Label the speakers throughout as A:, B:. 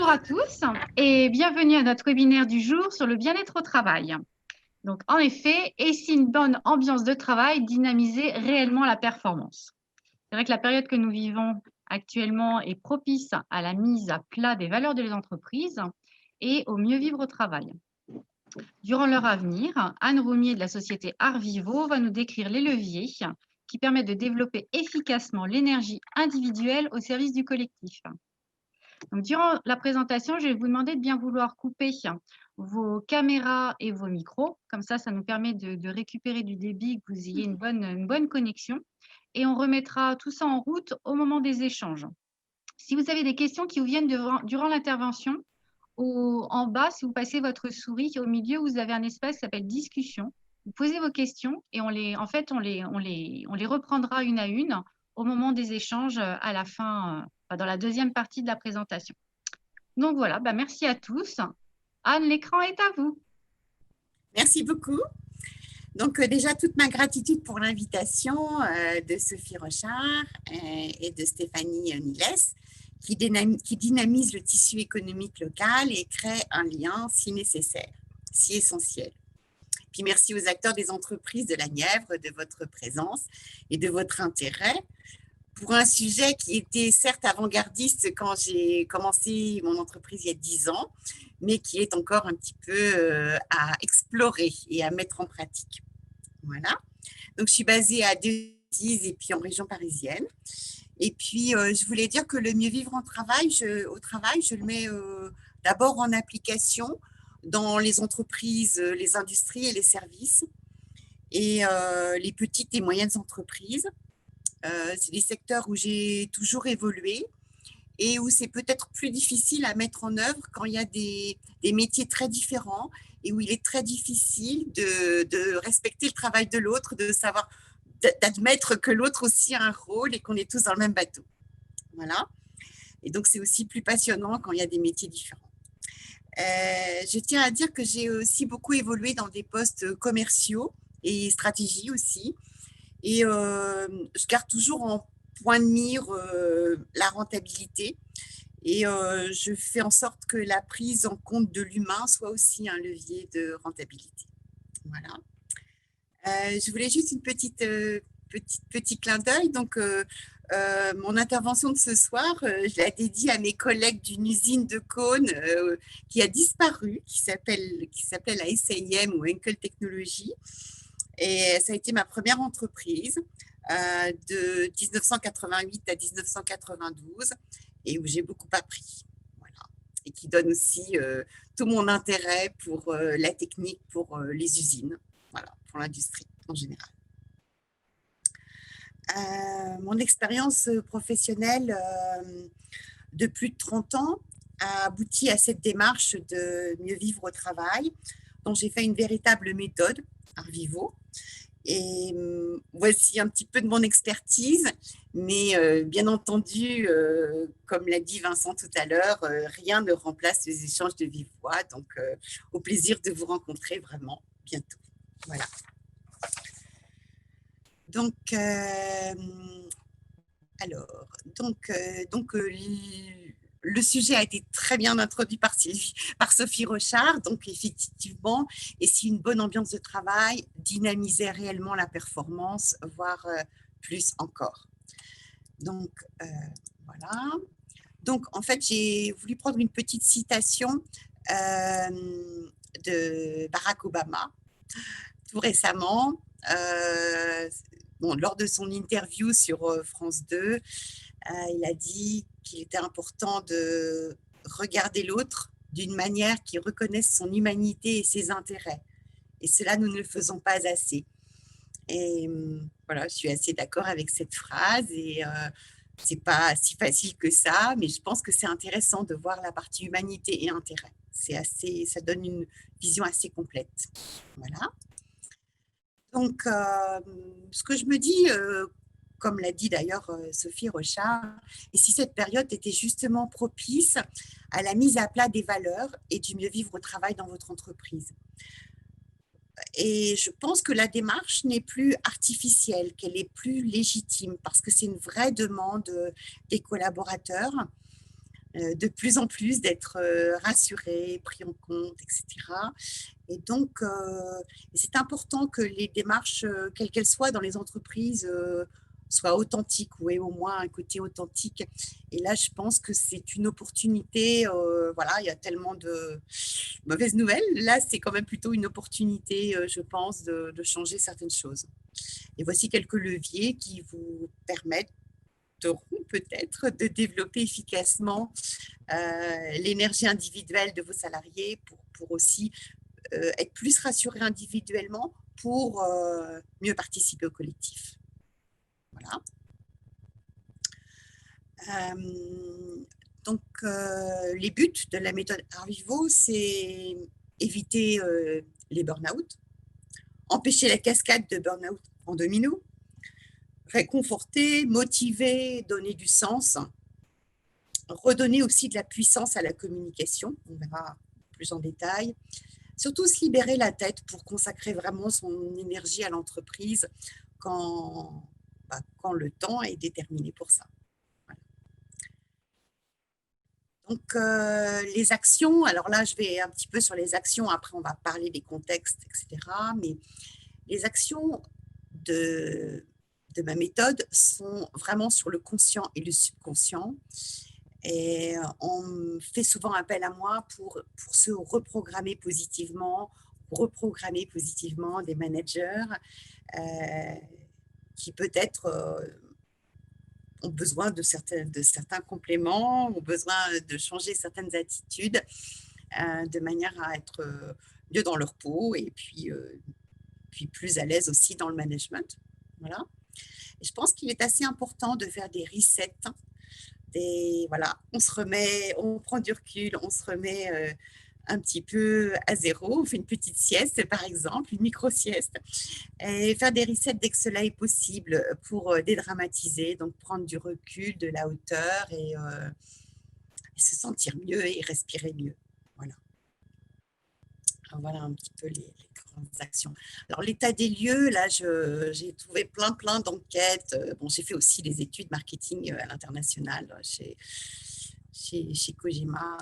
A: Bonjour à tous et bienvenue à notre webinaire du jour sur le bien-être au travail. Donc, en effet, et si une bonne ambiance de travail dynamisait réellement la performance? C'est vrai que la période que nous vivons actuellement est propice à la mise à plat des valeurs des entreprises et au mieux vivre au travail. Durant l'heure à venir, Anne Roumier de la société Arvivo va nous décrire les leviers qui permettent de développer efficacement l'énergie individuelle au service du collectif. Donc, durant la présentation, je vais vous demander de bien vouloir couper vos caméras et vos micros. Comme ça nous permet de récupérer du débit, que vous ayez une bonne connexion. Et on remettra tout ça en route au moment des échanges. Si vous avez des questions qui vous viennent durant l'intervention, en bas, si vous passez votre souris, au milieu, vous avez un espace qui s'appelle discussion. Vous posez vos questions et on les reprendra une à une au moment des échanges à la fin, dans la deuxième partie de la présentation. Donc voilà, merci à tous. Anne, l'écran est à vous.
B: Merci beaucoup. Donc déjà, toute ma gratitude pour l'invitation de Sophie Rochard et de Stéphanie Niles, qui dynamise le tissu économique local et crée un lien si nécessaire, si essentiel. Puis merci aux acteurs des entreprises de la Nièvre de votre présence et de votre intérêt pour un sujet qui était certes avant-gardiste quand j'ai commencé mon entreprise il y a 10 ans, mais qui est encore un petit peu à explorer et à mettre en pratique. Voilà. Donc, je suis basée à Decize et puis en région parisienne. Et puis, je voulais dire que le mieux vivre au travail, je le mets d'abord en application dans les entreprises, les industries et les services et les petites et moyennes entreprises. C'est des secteurs où j'ai toujours évolué et où c'est peut-être plus difficile à mettre en œuvre quand il y a des métiers très différents et où il est très difficile de respecter le travail de l'autre, d'admettre que l'autre aussi a un rôle et qu'on est tous dans le même bateau. Voilà. Et donc, c'est aussi plus passionnant quand il y a des métiers différents. Je tiens à dire que j'ai aussi beaucoup évolué dans des postes commerciaux et stratégie aussi. Et je garde toujours en point de mire la rentabilité. Et je fais en sorte que la prise en compte de l'humain soit aussi un levier de rentabilité. Voilà. Je voulais juste une petit clin d'œil. Donc, mon intervention de ce soir, je la dédie à mes collègues d'une usine de cônes qui a disparu, qui s'appelle la SAIM ou Henkel Technologies. Et ça a été ma première entreprise de 1988 à 1992 et où j'ai beaucoup appris. Voilà. Et qui donne aussi tout mon intérêt pour la technique, pour les usines, voilà, pour l'industrie en général. Mon expérience professionnelle de plus de 30 ans a abouti à cette démarche de mieux vivre au travail, dont j'ai fait une véritable méthode, Arvivo. Et voici un petit peu de mon expertise, mais bien entendu, comme l'a dit Vincent tout à l'heure, rien ne remplace les échanges de vive voix. Donc, au plaisir de vous rencontrer vraiment bientôt. Voilà. Donc, le sujet a été très bien introduit par Sophie Rochard. Donc, effectivement, et si une bonne ambiance de travail dynamisait réellement la performance, voire plus encore. Donc, voilà. Donc, en fait, j'ai voulu prendre une petite citation de Barack Obama, tout récemment. Lors de son interview sur France 2, il a dit qu'il était important de regarder l'autre d'une manière qui reconnaisse son humanité et ses intérêts. Et cela, nous ne le faisons pas assez. Et voilà, je suis assez d'accord avec cette phrase et c'est pas si facile que ça, mais je pense que c'est intéressant de voir la partie humanité et intérêt. Ça donne une vision assez complète. Voilà. Donc, ce que je me dis, comme l'a dit d'ailleurs Sophie Rochard, et si cette période était justement propice à la mise à plat des valeurs et du mieux vivre au travail dans votre entreprise. Et je pense que la démarche n'est plus artificielle, qu'elle est plus légitime, parce que c'est une vraie demande des collaborateurs. de plus en plus d'être rassurés, pris en compte, etc. Et donc, c'est important que les démarches, quelles qu'elles soient dans les entreprises, soient authentiques ou aient au moins un côté authentique. Et là, je pense que c'est une opportunité. Voilà, il y a tellement de mauvaises nouvelles. Là, c'est quand même plutôt une opportunité, je pense, de changer certaines choses. Et voici quelques leviers qui vous permettent peut-être de développer efficacement l'énergie individuelle de vos salariés pour aussi être plus rassurés individuellement pour mieux participer au collectif. Voilà. Donc, les buts de la méthode Arvivo, c'est éviter les burn-out, empêcher la cascade de burn-out en domino, réconforter, motiver, donner du sens, redonner aussi de la puissance à la communication, on verra plus en détail, surtout se libérer la tête pour consacrer vraiment son énergie à l'entreprise quand le temps est déterminé pour ça. Voilà. Donc, les actions, alors là, je vais un petit peu sur les actions, après on va parler des contextes, etc. Mais les actions de ma méthode sont vraiment sur le conscient et le subconscient. Et on fait souvent appel à moi pour se reprogrammer positivement des managers qui peut-être ont besoin de certains compléments, ont besoin de changer certaines attitudes de manière à être mieux dans leur peau et puis plus à l'aise aussi dans le management. Voilà. Et je pense qu'il est assez important de faire des resets. Voilà, on se remet, on prend du recul, on se remet un petit peu à zéro, on fait une petite sieste par exemple, une micro-sieste, et faire des resets dès que cela est possible pour dédramatiser, donc prendre du recul, de la hauteur et se sentir mieux et respirer mieux. Voilà. Alors, voilà un petit peu les grandes actions. Alors, l'état des lieux, là, j'ai trouvé plein d'enquêtes. Bon, j'ai fait aussi des études marketing à l'international chez Kojima,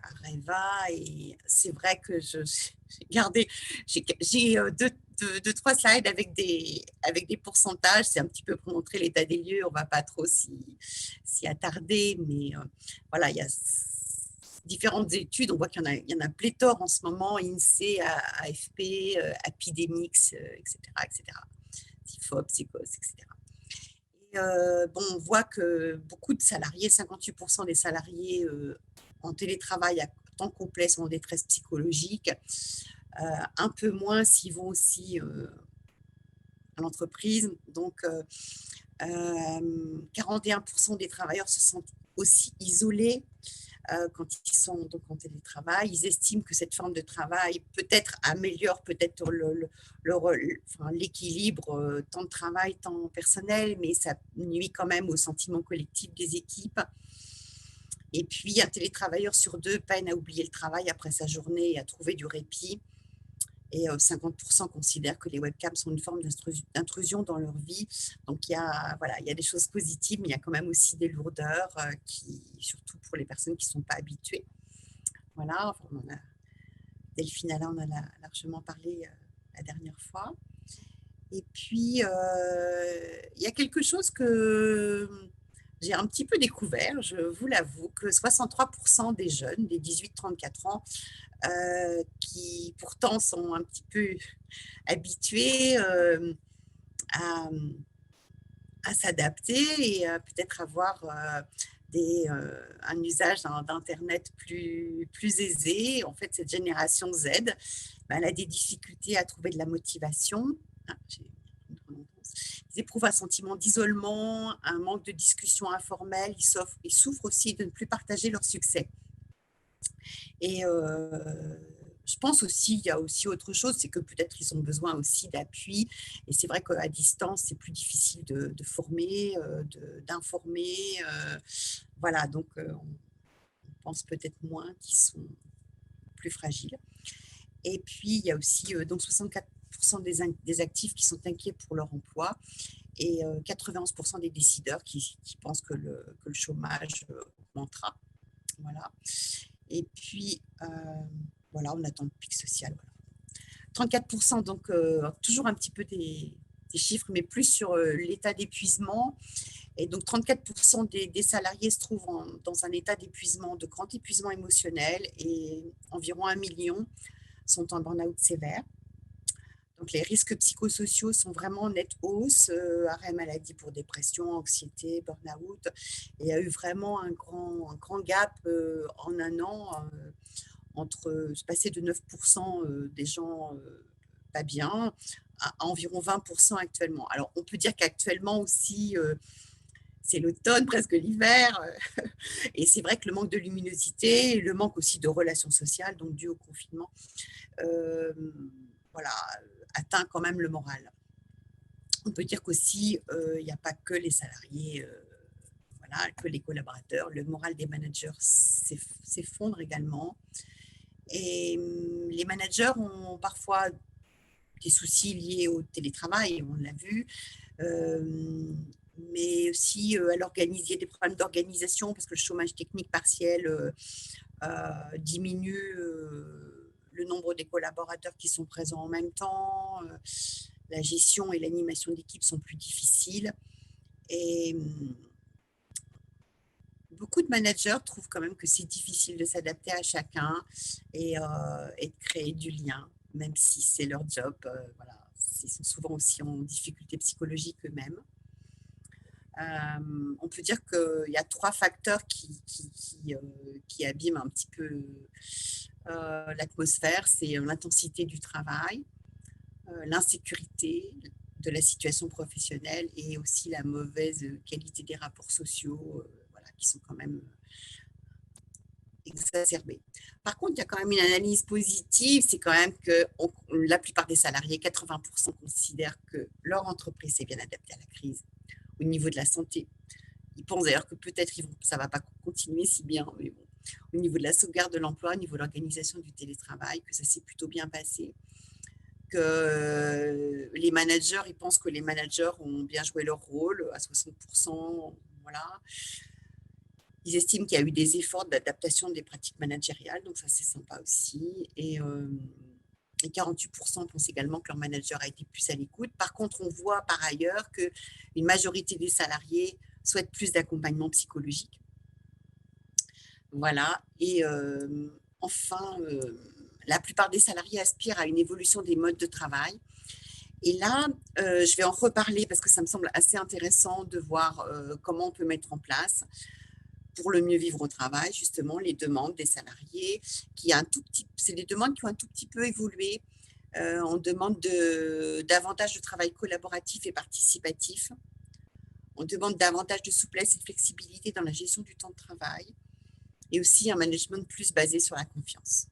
B: Areva, et c'est vrai que j'ai gardé, j'ai deux, trois slides avec des pourcentages. C'est un petit peu pour montrer l'état des lieux. On ne va pas trop s'y attarder, mais voilà, il y a différentes études, on voit qu'il y en a pléthore en ce moment, INSEE, AFP, Epidemics, etc., TIFOP, Secos, etc. Et bon, on voit que beaucoup de salariés, 58% des salariés en télétravail à temps complet sont en détresse psychologique, un peu moins s'ils vont aussi à l'entreprise. Donc, 41% des travailleurs se sentent aussi isolés quand ils sont donc en télétravail. Ils estiment que cette forme de travail peut-être améliore peut-être l'équilibre temps de travail, temps personnel, mais ça nuit quand même au sentiment collectif des équipes. Et puis, un télétravailleur sur deux peine à oublier le travail après sa journée et à trouver du répit. Et 50% considèrent que les webcams sont une forme d'intrusion dans leur vie. Donc, il y a des choses positives, mais il y a quand même aussi des lourdeurs, surtout pour les personnes qui ne sont pas habituées. Voilà, enfin, Delphine Alain, on en a largement parlé la dernière fois. Et puis, il y a quelque chose que j'ai un petit peu découvert, je vous l'avoue, que 63% des jeunes, des 18-34 ans, qui pourtant sont un petit peu habitués à s'adapter et peut-être avoir un usage d'Internet plus aisé. En fait, cette génération Z, elle a des difficultés à trouver de la motivation. Ils éprouvent un sentiment d'isolement, un manque de discussion informelle. Ils souffrent aussi de ne plus partager leur succès. Et je pense aussi, il y a aussi autre chose, c'est que peut-être ils ont besoin aussi d'appui. Et c'est vrai qu'à distance, c'est plus difficile de former, d'informer. Voilà, donc on pense peut-être moins qu'ils sont plus fragiles. Et puis, il y a aussi donc 64% des actifs qui sont inquiets pour leur emploi et 91% des décideurs qui pensent que le chômage augmentera. Voilà. Et puis, voilà, on attend le pic social. Voilà. 34%, donc toujours un petit peu des chiffres, mais plus sur l'état d'épuisement. Et donc, 34% des salariés se trouvent dans un état d'épuisement, de grand épuisement émotionnel, et environ 1 million sont en burn-out sévère. Donc, les risques psychosociaux sont vraiment en nette hausse, arrêt maladie pour dépression, anxiété, burn-out. Et il y a eu vraiment un grand gap en un an entre passer de 9% des gens pas bien à environ 20% actuellement. Alors, on peut dire qu'actuellement aussi, c'est l'automne, presque l'hiver. Et c'est vrai que le manque de luminosité, le manque aussi de relations sociales, donc dû au confinement, voilà, atteint quand même le moral. On peut dire qu'aussi, il n'y a pas que les salariés, voilà, que les collaborateurs. Le moral des managers s'effondre également. Et les managers ont parfois des soucis liés au télétravail, on l'a vu, mais aussi à l'organiser, des problèmes d'organisation, parce que le chômage technique partiel diminue le nombre des collaborateurs qui sont présents en même temps. La gestion et l'animation d'équipe sont plus difficiles. Et beaucoup de managers trouvent quand même que c'est difficile de s'adapter à chacun et de créer du lien, même si c'est leur job. Voilà. Ils sont souvent aussi en difficulté psychologique eux-mêmes. On peut dire qu'il y a 3 facteurs qui abîment un petit peu l'atmosphère. C'est l'intensité du travail, l'insécurité de la situation professionnelle et aussi la mauvaise qualité des rapports sociaux, voilà, qui sont quand même exacerbés. Par contre, il y a quand même une analyse positive, c'est quand même que la plupart des salariés, 80%, considèrent que leur entreprise s'est bien adaptée à la crise au niveau de la santé. Ils pensent d'ailleurs que peut-être ça ne va pas continuer si bien, mais bon, au niveau de la sauvegarde de l'emploi, au niveau de l'organisation du télétravail, que ça s'est plutôt bien passé. Que les managers, ils pensent que les managers ont bien joué leur rôle à 60%. Voilà. Ils estiment qu'il y a eu des efforts d'adaptation des pratiques managériales, donc ça c'est sympa aussi. Et 48% pensent également que leur manager a été plus à l'écoute. Par contre, on voit par ailleurs qu'une majorité des salariés souhaitent plus d'accompagnement psychologique. Voilà. Et enfin, la plupart des salariés aspirent à une évolution des modes de travail. Et là, je vais en reparler parce que ça me semble assez intéressant de voir comment on peut mettre en place pour le mieux vivre au travail, justement, les demandes des salariés. C'est des demandes qui ont un tout petit peu évolué. On demande davantage de travail collaboratif et participatif. On demande davantage de souplesse et de flexibilité dans la gestion du temps de travail. Et aussi un management plus basé sur la confiance.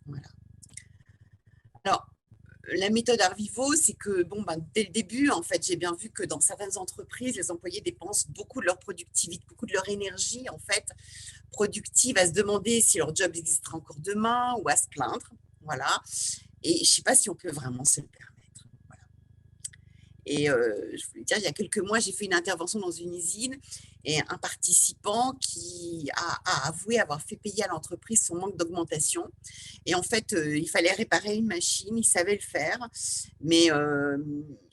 B: Voilà. Alors, la méthode Arvivo, c'est que dès le début, en fait, j'ai bien vu que dans certaines entreprises, les employés dépensent beaucoup de leur productivité, beaucoup de leur énergie, en fait, productive, à se demander si leur job existera encore demain ou à se plaindre. Voilà. Et je ne sais pas si on peut vraiment se le permettre. Voilà. Et je voulais dire, il y a quelques mois, j'ai fait une intervention dans une usine et un participant qui a avoué avoir fait payer à l'entreprise son manque d'augmentation. Et en fait, il fallait réparer une machine, il savait le faire, mais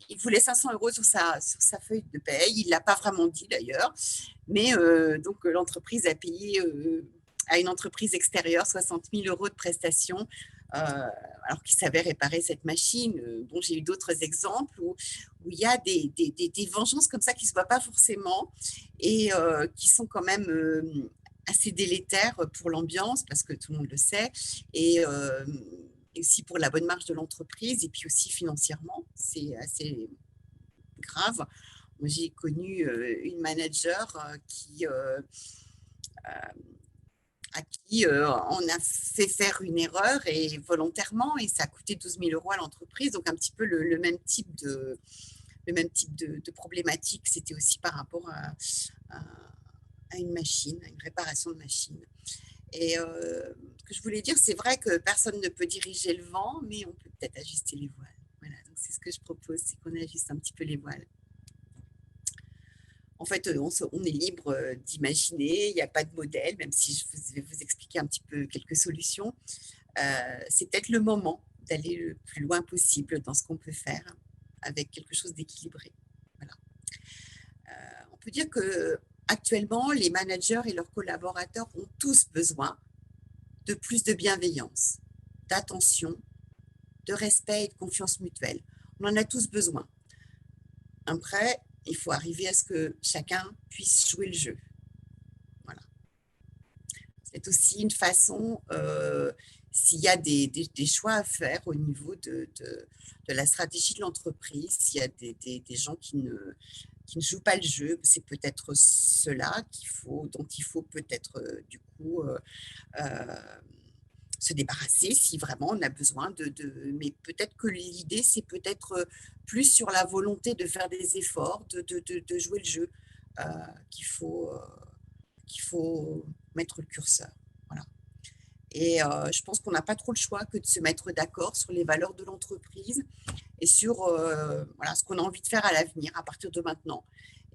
B: il voulait 500 € sur sa feuille de paye. Il ne l'a pas vraiment dit d'ailleurs, mais donc l'entreprise a payé à une entreprise extérieure 60 000 € de prestations alors qu'il savait réparer cette machine. Bon, j'ai eu d'autres exemples où il y a des vengeances comme ça qui ne se voient pas forcément et qui sont quand même assez délétères pour l'ambiance, parce que tout le monde le sait, et aussi pour la bonne marche de l'entreprise, et puis aussi financièrement, c'est assez grave. Moi, j'ai connu une manager à qui on a fait faire une erreur et volontairement, et ça a coûté 12 000 € à l'entreprise. Donc un petit peu le même type de problématique. C'était aussi par rapport à une machine, à une réparation de machine. Et ce que je voulais dire, c'est vrai que personne ne peut diriger le vent, mais on peut peut-être ajuster les voiles. Voilà, donc c'est ce que je propose, c'est qu'on ajuste un petit peu les voiles. En fait, on est libre d'imaginer, il n'y a pas de modèle, même si je vais vous expliquer un petit peu quelques solutions. C'est peut-être le moment d'aller le plus loin possible dans ce qu'on peut faire avec quelque chose d'équilibré. Voilà. On peut dire que actuellement, les managers et leurs collaborateurs ont tous besoin de plus de bienveillance, d'attention, de respect et de confiance mutuelle. On en a tous besoin. Après, il faut arriver à ce que chacun puisse jouer le jeu. Voilà. C'est aussi une façon, s'il y a des choix à faire au niveau de la stratégie de l'entreprise, s'il y a des gens qui ne jouent pas le jeu, c'est peut-être cela dont il faut peut-être du coup se débarrasser si vraiment on a besoin mais peut-être que l'idée, c'est peut-être plus sur la volonté de faire des efforts, de jouer le jeu qu'il faut mettre le curseur. Voilà. Et je pense qu'on n'a pas trop le choix que de se mettre d'accord sur les valeurs de l'entreprise et sur voilà, ce qu'on a envie de faire à l'avenir, à partir de maintenant.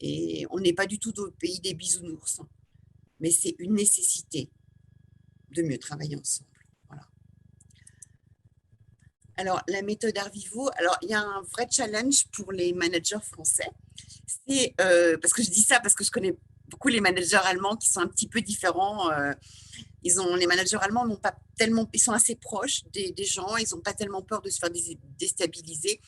B: Et on n'est pas du tout au pays des bisounours, mais c'est une nécessité de mieux travailler ensemble. Voilà. Alors, la méthode Arvivo, alors il y a un vrai challenge pour les managers français. C'est parce que je dis ça parce que je connais beaucoup les managers allemands qui sont un petit peu différents. Les managers allemands n'ont pas tellement, ils sont assez proches des gens, ils n'ont pas tellement peur de se faire déstabiliser.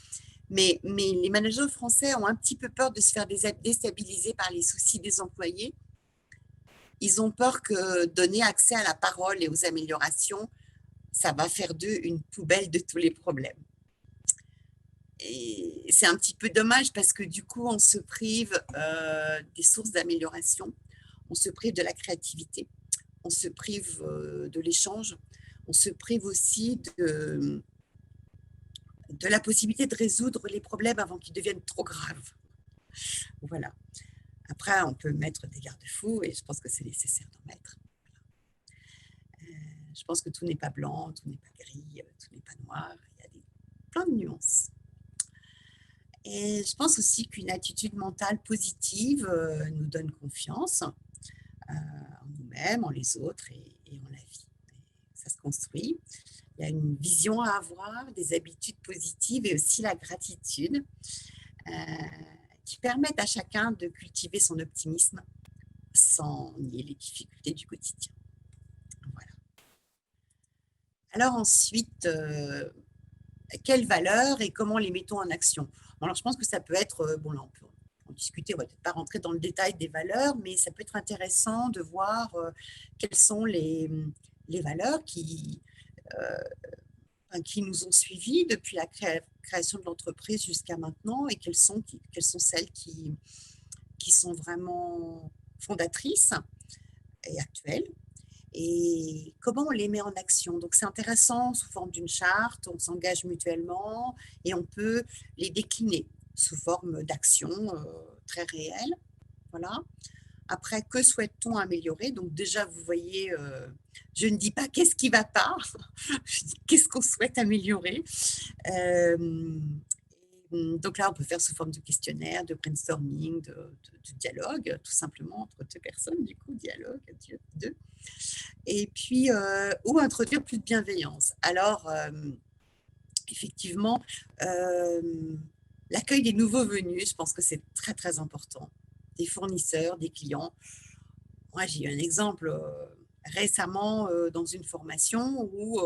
B: Mais les managers français ont un petit peu peur de se faire déstabiliser par les soucis des employés. Ils ont peur que donner accès à la parole et aux améliorations, ça va faire d'eux une poubelle de tous les problèmes. Et c'est un petit peu dommage parce que du coup, on se prive des sources d'amélioration, on se prive de la créativité, on se prive de l'échange, on se prive aussi de la possibilité de résoudre les problèmes avant qu'ils deviennent trop graves. Voilà. Après, on peut mettre des garde-fous et je pense que c'est nécessaire d'en mettre. Je pense que tout n'est pas blanc, tout n'est pas gris, tout n'est pas noir. Il y a plein de nuances. Et je pense aussi qu'une attitude mentale positive nous donne confiance en nous-mêmes, en les autres et en la vie. Et ça se construit. Il y a une vision à avoir, des habitudes positives et aussi la gratitude qui permettent à chacun de cultiver son optimisme sans nier les difficultés du quotidien. Voilà. Alors ensuite, quelles valeurs et comment les mettons en action? Bon, alors je pense que ça peut être, bon là on peut en discuter, on ne va peut-être pas rentrer dans le détail des valeurs, mais ça peut être intéressant de voir quelles sont les valeurs qui nous ont suivis depuis la création de l'entreprise jusqu'à maintenant et quelles sont celles qui sont vraiment fondatrices et actuelles et comment on les met en action. Donc, c'est intéressant sous forme d'une charte, on s'engage mutuellement et on peut les décliner sous forme d'actions très réelles. Voilà. Après, que souhaite-t-on améliorer? Donc déjà, vous voyez, je ne dis pas qu'est-ce qui ne va pas, je dis qu'est-ce qu'on souhaite améliorer. Donc là, on peut faire sous forme de questionnaire, de brainstorming, de dialogue, tout simplement entre deux personnes, du coup, dialogue, deux. Et puis, ou introduire plus de bienveillance. Alors, effectivement, l'accueil des nouveaux venus, je pense que c'est très, très important. Des fournisseurs, des clients. Moi, j'ai eu un exemple récemment dans une formation où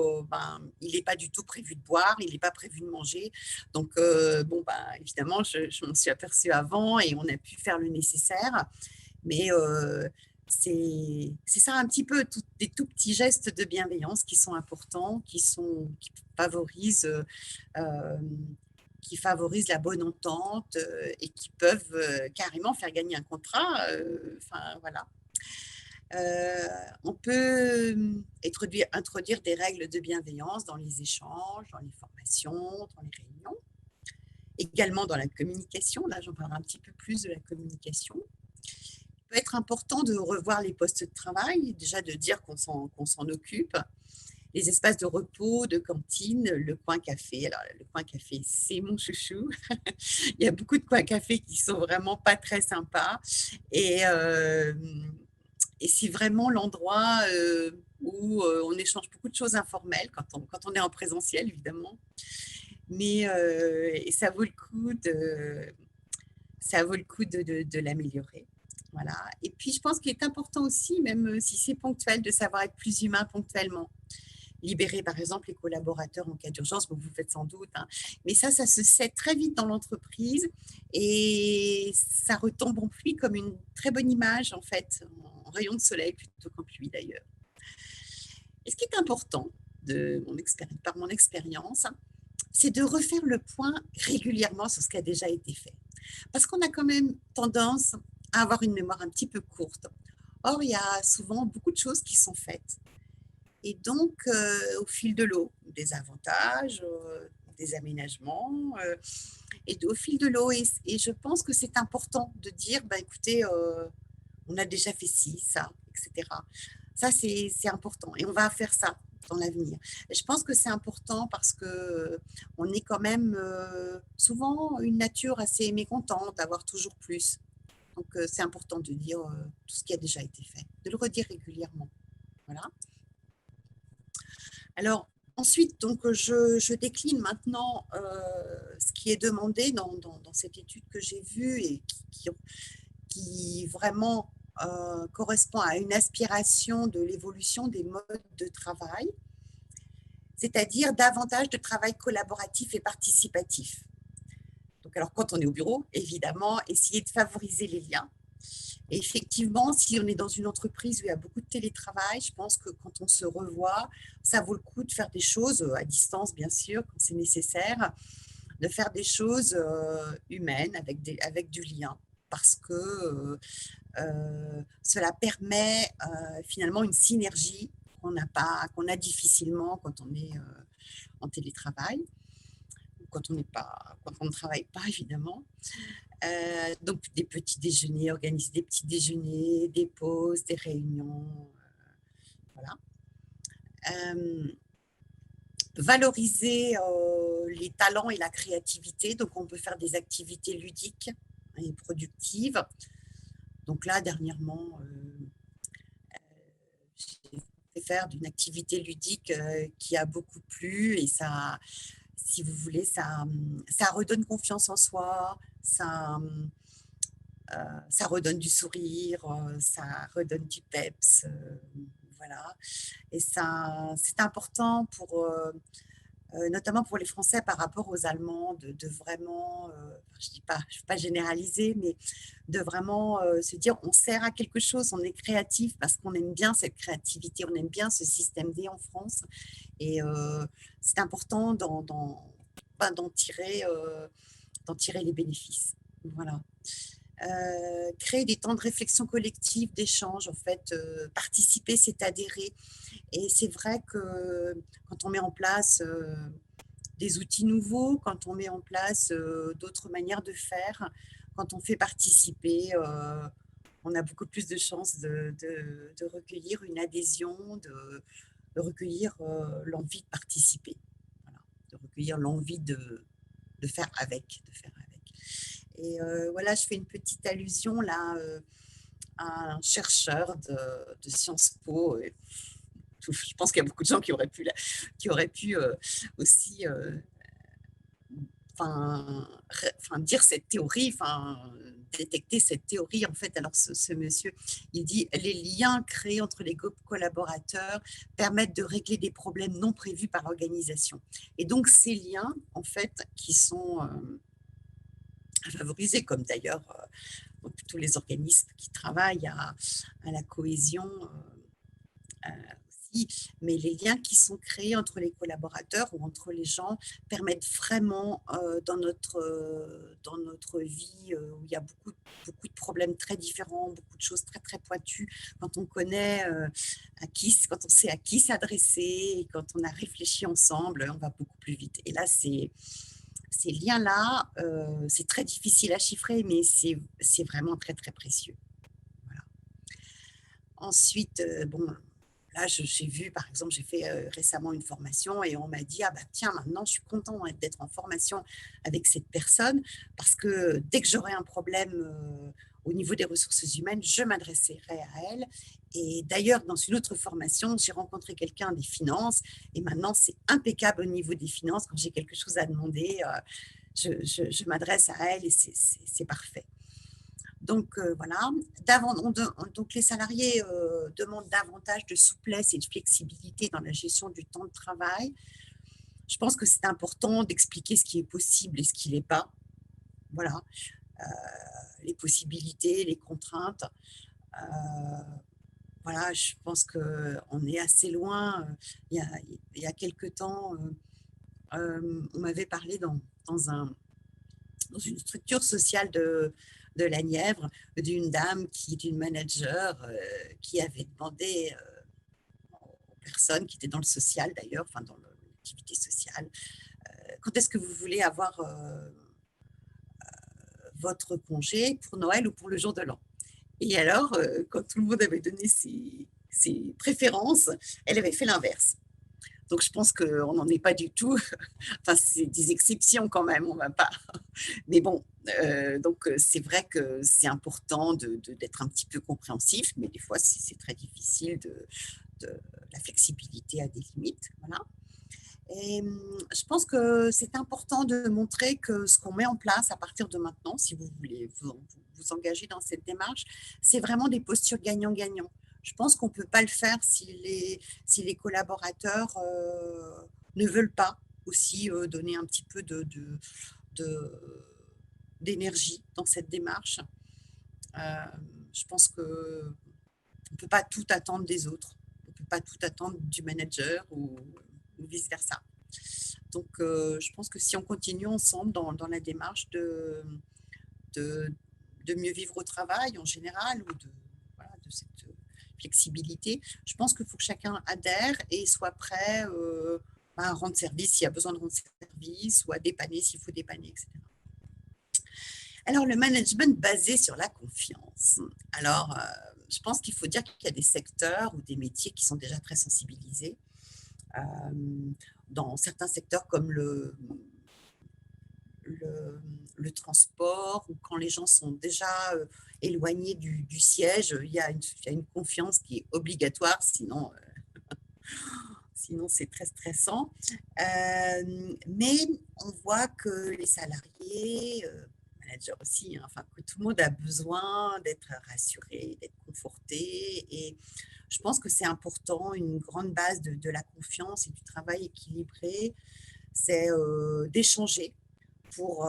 B: il n'est pas du tout prévu de boire, il n'est pas prévu de manger. Donc, évidemment, je m'en suis aperçue avant et on a pu faire le nécessaire. Mais c'est ça un petit peu, des tout petits gestes de bienveillance qui sont importants, qui favorisent la bonne entente et qui peuvent carrément faire gagner un contrat. Voilà. On peut introduire des règles de bienveillance dans les échanges, dans les formations, dans les réunions. Également dans la communication, là j'en parlerai un petit peu plus de la communication. Il peut être important de revoir les postes de travail, déjà de dire qu'on s'en occupe des espaces de repos, de cantine, le coin café. Alors, le coin café, c'est mon chouchou. Il y a beaucoup de coins café qui sont vraiment pas très sympas. Et, euh, et c'est vraiment l'endroit où on échange beaucoup de choses informelles quand on est en présentiel, évidemment. Mais et ça vaut le coup de l'améliorer. Voilà. Et puis, je pense qu'il est important aussi, même si c'est ponctuel, de savoir être plus humain ponctuellement. Libérer, par exemple, les collaborateurs en cas d'urgence, vous faites sans doute. Hein. Mais ça se sait très vite dans l'entreprise et ça retombe en pluie comme une très bonne image, en fait, en rayon de soleil plutôt qu'en pluie d'ailleurs. Et ce qui est important, par mon expérience, c'est de refaire le point régulièrement sur ce qui a déjà été fait. Parce qu'on a quand même tendance à avoir une mémoire un petit peu courte. Or, il y a souvent beaucoup de choses qui sont faites. Et donc, au fil de l'eau, des avantages, des aménagements, et au fil de l'eau. Et je pense que c'est important de dire, bah, écoutez, on a déjà fait ci, ça, etc. Ça, c'est important. Et on va faire ça dans l'avenir. Et je pense que c'est important parce que on est quand même souvent une nature assez mécontente d'avoir toujours plus. Donc, c'est important de dire tout ce qui a déjà été fait, de le redire régulièrement. Voilà. Alors, ensuite, donc, je décline maintenant ce qui est demandé dans cette étude que j'ai vue et qui vraiment correspond à une aspiration de l'évolution des modes de travail, c'est-à-dire davantage de travail collaboratif et participatif. Donc, alors, quand on est au bureau, évidemment, essayer de favoriser les liens. Et effectivement, si on est dans une entreprise où il y a beaucoup de télétravail, je pense que quand on se revoit, ça vaut le coup de faire des choses à distance, bien sûr, quand c'est nécessaire, de faire des choses humaines avec du lien, parce que cela permet finalement une synergie qu'on a difficilement quand on est en télétravail, quand on ne travaille pas, évidemment. Donc, des petits déjeuners, organiser des petits déjeuners, des pauses, des réunions. Voilà. Valoriser les talents et la créativité. Donc, on peut faire des activités ludiques et productives. Donc là, dernièrement, j'ai fait faire d'une activité ludique qui a beaucoup plu et ça, si vous voulez, ça redonne confiance en soi, ça redonne du sourire, ça redonne du peps, voilà. Et ça, c'est important notamment pour les Français par rapport aux Allemands, de vraiment, je ne veux pas généraliser, mais de vraiment se dire on sert à quelque chose, on est créatif parce qu'on aime bien cette créativité, on aime bien ce système D en France. Et c'est important d'en tirer les bénéfices. Voilà. Créer des temps de réflexion collective, d'échange, en fait, participer, c'est adhérer. Et c'est vrai que quand on met en place des outils nouveaux, quand on met en place d'autres manières de faire, quand on fait participer, on a beaucoup plus de chances de recueillir une adhésion, de recueillir l'envie de participer, voilà, de recueillir l'envie de faire avec, Et voilà, je fais une petite allusion là à un chercheur de Sciences Po. Je pense qu'il y a beaucoup de gens qui auraient pu aussi dire cette théorie, détecter cette théorie. En fait, alors ce monsieur, il dit les liens créés entre les collaborateurs permettent de régler des problèmes non prévus par l'organisation. Et donc ces liens, en fait, qui sont favoriser, comme d'ailleurs tous les organismes qui travaillent à la cohésion aussi, mais les liens qui sont créés entre les collaborateurs ou entre les gens permettent vraiment dans notre vie où il y a beaucoup de problèmes très différents, beaucoup de choses très très pointues, quand on connaît quand on sait à qui s'adresser et quand on a réfléchi ensemble, on va beaucoup plus vite. Et là, ces liens-là, c'est très difficile à chiffrer, mais c'est vraiment très, très précieux. Voilà. Ensuite, bon, là, j'ai vu, par exemple, j'ai fait récemment une formation et on m'a dit, ah bah tiens, maintenant, je suis content d'être en formation avec cette personne parce que dès que j'aurai un problème au niveau des ressources humaines, je m'adresserai à elle. Et d'ailleurs, dans une autre formation, j'ai rencontré quelqu'un des finances et maintenant, c'est impeccable au niveau des finances. Quand j'ai quelque chose à demander, je m'adresse à elle et c'est parfait. Donc, voilà. Donc, les salariés demandent davantage de souplesse et de flexibilité dans la gestion du temps de travail. Je pense que c'est important d'expliquer ce qui est possible et ce qui ne l'est pas. Voilà. Euh, les possibilités, les contraintes. Euh, voilà, je pense qu'on est assez loin. Il y a quelque temps, on m'avait parlé dans une structure sociale de la Nièvre, d'une dame qui est une manager qui avait demandé aux personnes qui étaient dans le social d'ailleurs, enfin dans l'activité sociale, quand est-ce que vous voulez avoir votre congé pour Noël ou pour le jour de l'an. Et alors, quand tout le monde avait donné ses préférences, elle avait fait l'inverse. Donc, je pense qu'on n'en est pas du tout. Enfin, c'est des exceptions quand même, on ne va pas. Mais bon, donc c'est vrai que c'est important d'être un petit peu compréhensif, mais des fois, c'est très difficile de la flexibilité à des limites. Voilà. Et je pense que c'est important de montrer que ce qu'on met en place à partir de maintenant, si vous voulez vous engager dans cette démarche, c'est vraiment des postures gagnant-gagnant. Je pense qu'on ne peut pas le faire si les collaborateurs ne veulent pas aussi donner un petit peu d'énergie dans cette démarche. Euh, je pense qu'on ne peut pas tout attendre des autres. On ne peut pas tout attendre du manager ou vice-versa. Donc, je pense que si on continue ensemble dans la démarche de, de mieux vivre au travail en général ou voilà, de cette flexibilité, je pense qu'il faut que chacun adhère et soit prêt à rendre service s'il y a besoin de rendre service ou à dépanner s'il faut dépanner, etc. Alors, le management basé sur la confiance. Alors, je pense qu'il faut dire qu'il y a des secteurs ou des métiers qui sont déjà très sensibilisés. Dans certains secteurs comme le transport ou quand les gens sont déjà éloignés du siège, il y a une confiance qui est obligatoire, sinon c'est très stressant. Mais on voit que les salariés, managers aussi, hein, enfin, que tout le monde a besoin d'être rassuré, d'être conforté. Et je pense que c'est important, une grande base de la confiance et du travail équilibré, c'est d'échanger pour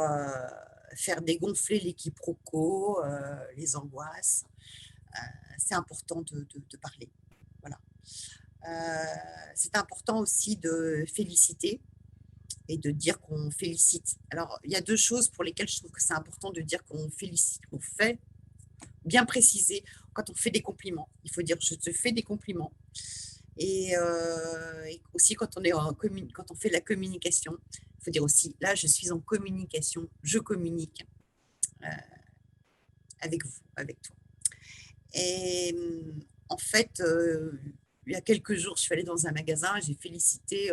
B: faire dégonfler les quiproquos, les angoisses. C'est important de parler. Voilà. C'est important aussi de féliciter et de dire qu'on félicite. Alors, il y a deux choses pour lesquelles je trouve que c'est important de dire qu'on félicite, qu'on fait, bien préciser quand on fait des compliments. Il faut dire je te fais des compliments. Et aussi quand quand on fait de la communication, il faut dire aussi là je suis en communication, je communique avec vous, avec toi. Et en fait, il y a quelques jours, je suis allée dans un magasin, j'ai félicité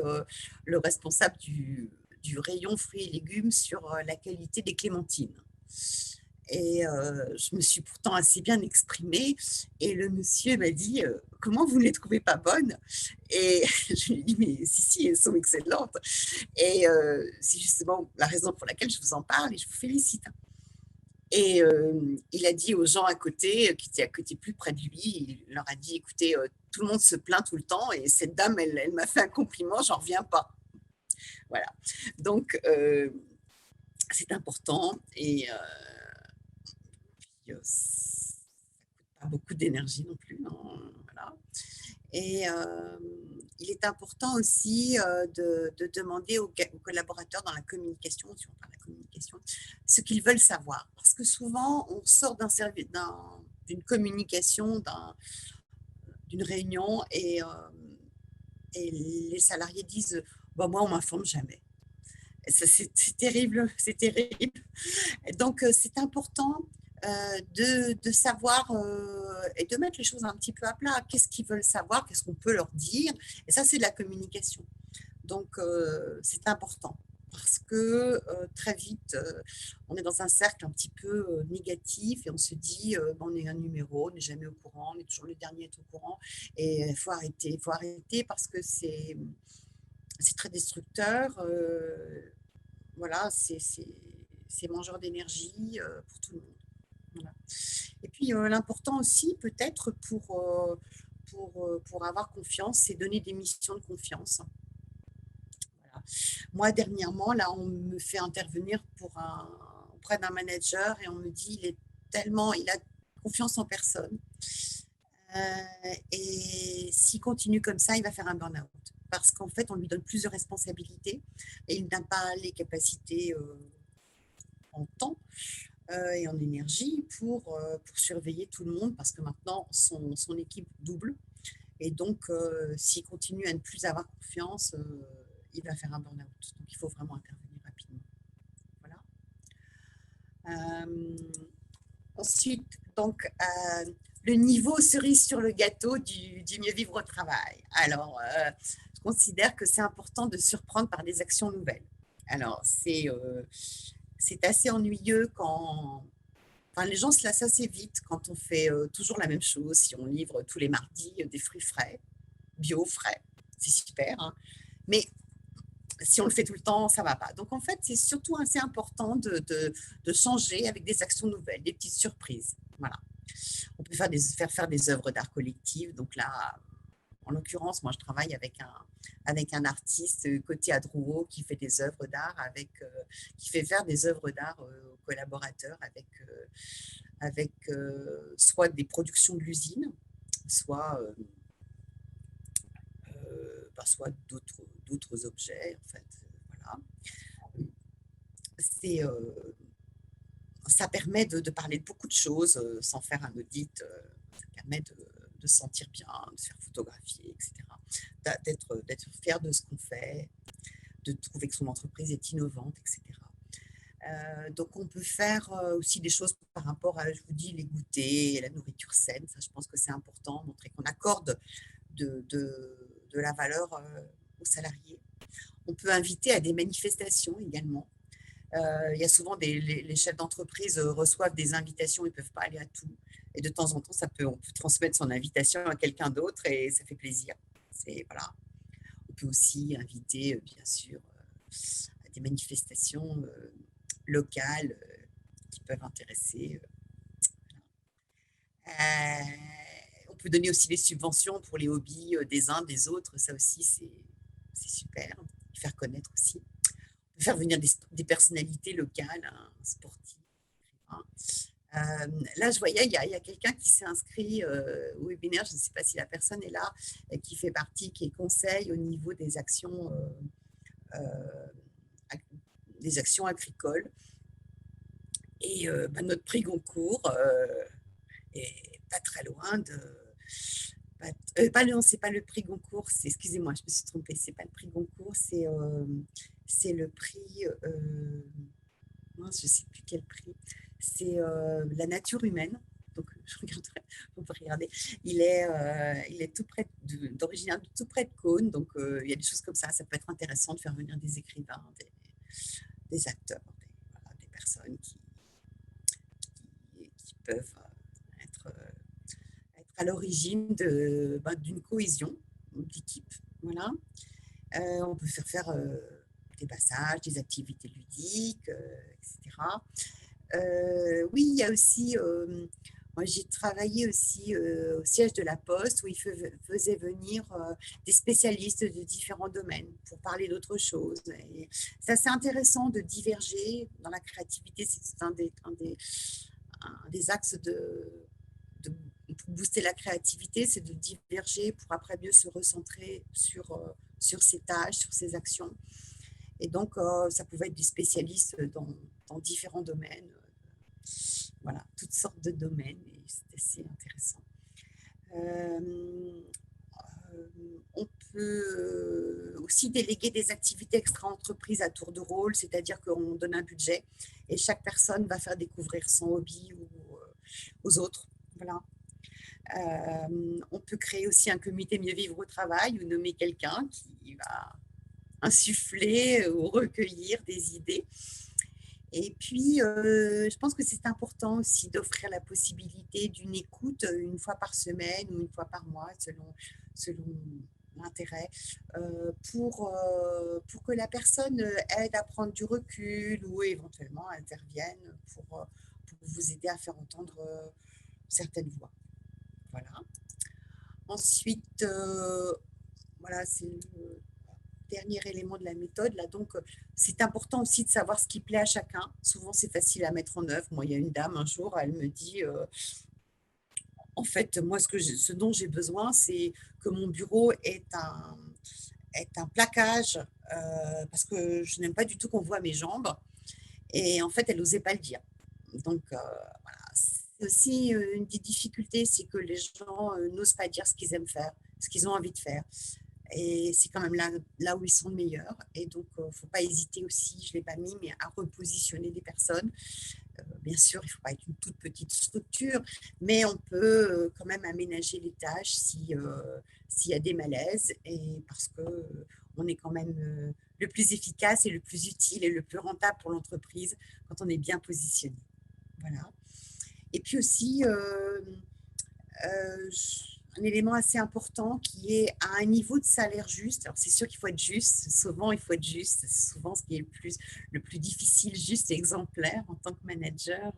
B: le responsable du rayon fruits et légumes sur la qualité des clémentines. Et je me suis pourtant assez bien exprimée. Et le monsieur m'a dit comment vous ne les trouvez pas bonnes? Et je lui ai dit mais si, elles sont excellentes. Et c'est justement la raison pour laquelle je vous en parle et je vous félicite. Et il a dit aux gens à côté, qui étaient à côté plus près de lui, il leur a dit écoutez, tout le monde se plaint tout le temps et cette dame, elle m'a fait un compliment, j'en reviens pas. Voilà. Donc, c'est important et ça coûte pas beaucoup d'énergie non plus. Non, voilà. Et il est important aussi de demander aux collaborateurs dans la communication, si on parle de la communication, ce qu'ils veulent savoir. Parce que souvent, on sort d'une communication, d'une réunion et les salariés disent bon, moi, on ne m'informe jamais. C'est terrible, c'est terrible. Donc, c'est important de savoir et de mettre les choses un petit peu à plat. Qu'est-ce qu'ils veulent savoir? Qu'est-ce qu'on peut leur dire? Et ça, c'est de la communication. Donc, c'est important parce que très vite, on est dans un cercle un petit peu négatif et on se dit, on est un numéro, on n'est jamais au courant, on est toujours le dernier à être au courant et il faut arrêter parce que c'est très destructeur. Voilà, c'est mangeur d'énergie pour tout le monde. Voilà. Et puis, l'important aussi, peut-être, pour avoir confiance, c'est donner des missions de confiance. Voilà. Moi, dernièrement, là, on me fait intervenir auprès d'un manager et on me dit, il a confiance en personne. Et s'il continue comme ça, il va faire un burn-out. Parce qu'en fait, on lui donne plusieurs responsabilités et il n'a pas les capacités en temps et en énergie pour surveiller tout le monde parce que maintenant, son équipe double. Et donc, s'il continue à ne plus avoir confiance, il va faire un burn-out. Donc, il faut vraiment intervenir rapidement. Voilà. Ensuite, donc, le niveau cerise sur le gâteau du mieux vivre au travail. Alors, je considère que c'est important de surprendre par des actions nouvelles. Alors, c'est assez ennuyeux quand... Enfin, les gens se lassent assez vite quand on fait toujours la même chose. Si on livre tous les mardis des fruits frais, bio, frais, c'est super. Hein. Mais si on le fait tout le temps, ça ne va pas. Donc, en fait, c'est surtout assez important de changer avec des actions nouvelles, des petites surprises. Voilà. On peut faire des œuvres d'art collectives. Donc là, en l'occurrence, moi, je travaille avec un artiste côté à Drouot qui fait des œuvres d'art qui fait faire des œuvres d'art aux collaborateurs avec soit des productions de l'usine, soit soit d'autres objets, en fait. Voilà. Ça permet de parler de beaucoup de choses sans faire un audit. Ça permet de se sentir bien, de se faire photographier, etc. D'être fier de ce qu'on fait, de trouver que son entreprise est innovante, etc. Donc, on peut faire aussi des choses par rapport à, je vous dis, les goûters, la nourriture saine. Ça, je pense que c'est important, montrer qu'on accorde de la valeur aux salariés. On peut inviter à des manifestations également. Il y a souvent les chefs d'entreprise reçoivent des invitations, ils ne peuvent pas aller à tout. Et de temps en temps, on peut transmettre son invitation à quelqu'un d'autre et ça fait plaisir. Voilà. On peut aussi inviter, bien sûr, à des manifestations locales qui peuvent intéresser. On peut donner aussi des subventions pour les hobbies des uns, des autres. Ça aussi, c'est super. Faire connaître aussi. On peut faire venir des personnalités locales, hein, sportives. Hein. Là, je voyais, il y a quelqu'un qui s'est inscrit au webinaire. Je ne sais pas si la personne est là, qui fait partie, qui est conseil au niveau des actions agricoles. Et notre prix Goncourt est pas très loin de... non, c'est pas le prix Goncourt, excusez-moi, je me suis trompée, c'est pas le prix Goncourt, c'est le prix... je ne sais plus quel prix. C'est la nature humaine. Donc, je regarderai, on peut regarder. Il est tout près d'origine tout près de Cône. Donc, il y a des choses comme ça. Ça peut être intéressant de faire venir des écrivains, des acteurs, des personnes qui peuvent être à l'origine d'une cohésion d'équipe. Voilà. On peut faire des passages, des activités ludiques, etc. Oui, il y a aussi, moi j'ai travaillé aussi au siège de la Poste où ils faisaient venir des spécialistes de différents domaines pour parler d'autres choses. Et c'est assez intéressant de diverger dans la créativité, c'est un des axes pour booster la créativité, c'est de diverger pour après mieux se recentrer sur ses tâches, sur ses actions. Et donc, ça pouvait être des spécialistes dans différents domaines. Voilà, toutes sortes de domaines. Et c'est assez intéressant. On peut aussi déléguer des activités extra-entreprises à tour de rôle, c'est-à-dire qu'on donne un budget et chaque personne va faire découvrir son hobby ou aux autres. Voilà. On peut créer aussi un comité mieux vivre au travail ou nommer quelqu'un qui va insuffler ou recueillir des idées. Et puis, je pense que c'est important aussi d'offrir la possibilité d'une écoute une fois par semaine ou une fois par mois, selon l'intérêt, pour que la personne aide à prendre du recul ou éventuellement intervienne pour vous aider à faire entendre certaines voix. Voilà. Ensuite, voilà, c'est le dernier élément de la méthode. Là, donc, c'est important aussi de savoir ce qui plaît à chacun. Souvent, c'est facile à mettre en œuvre. Moi, il y a une dame, un jour, elle me dit, en fait, moi, ce dont j'ai besoin, c'est que mon bureau est un plaquage, parce que je n'aime pas du tout qu'on voit mes jambes. Et en fait, elle n'osait pas le dire. Donc, voilà. C'est aussi une des difficultés, c'est que les gens n'osent pas dire ce qu'ils aiment faire, ce qu'ils ont envie de faire. Et c'est quand même là où ils sont le meilleurs. Et donc, il ne faut pas hésiter aussi, je ne l'ai pas mis, mais à repositionner des personnes. Bien sûr, il ne faut pas être une toute petite structure, mais on peut quand même aménager les tâches s'il y a des malaises, et parce qu'on est quand même le plus efficace et le plus utile et le plus rentable pour l'entreprise quand on est bien positionné. Voilà. Et puis aussi, un élément assez important qui est à un niveau de salaire juste. Alors, c'est sûr qu'il faut être juste. Souvent, il faut être juste. C'est souvent ce qui est le plus difficile, juste et exemplaire en tant que manager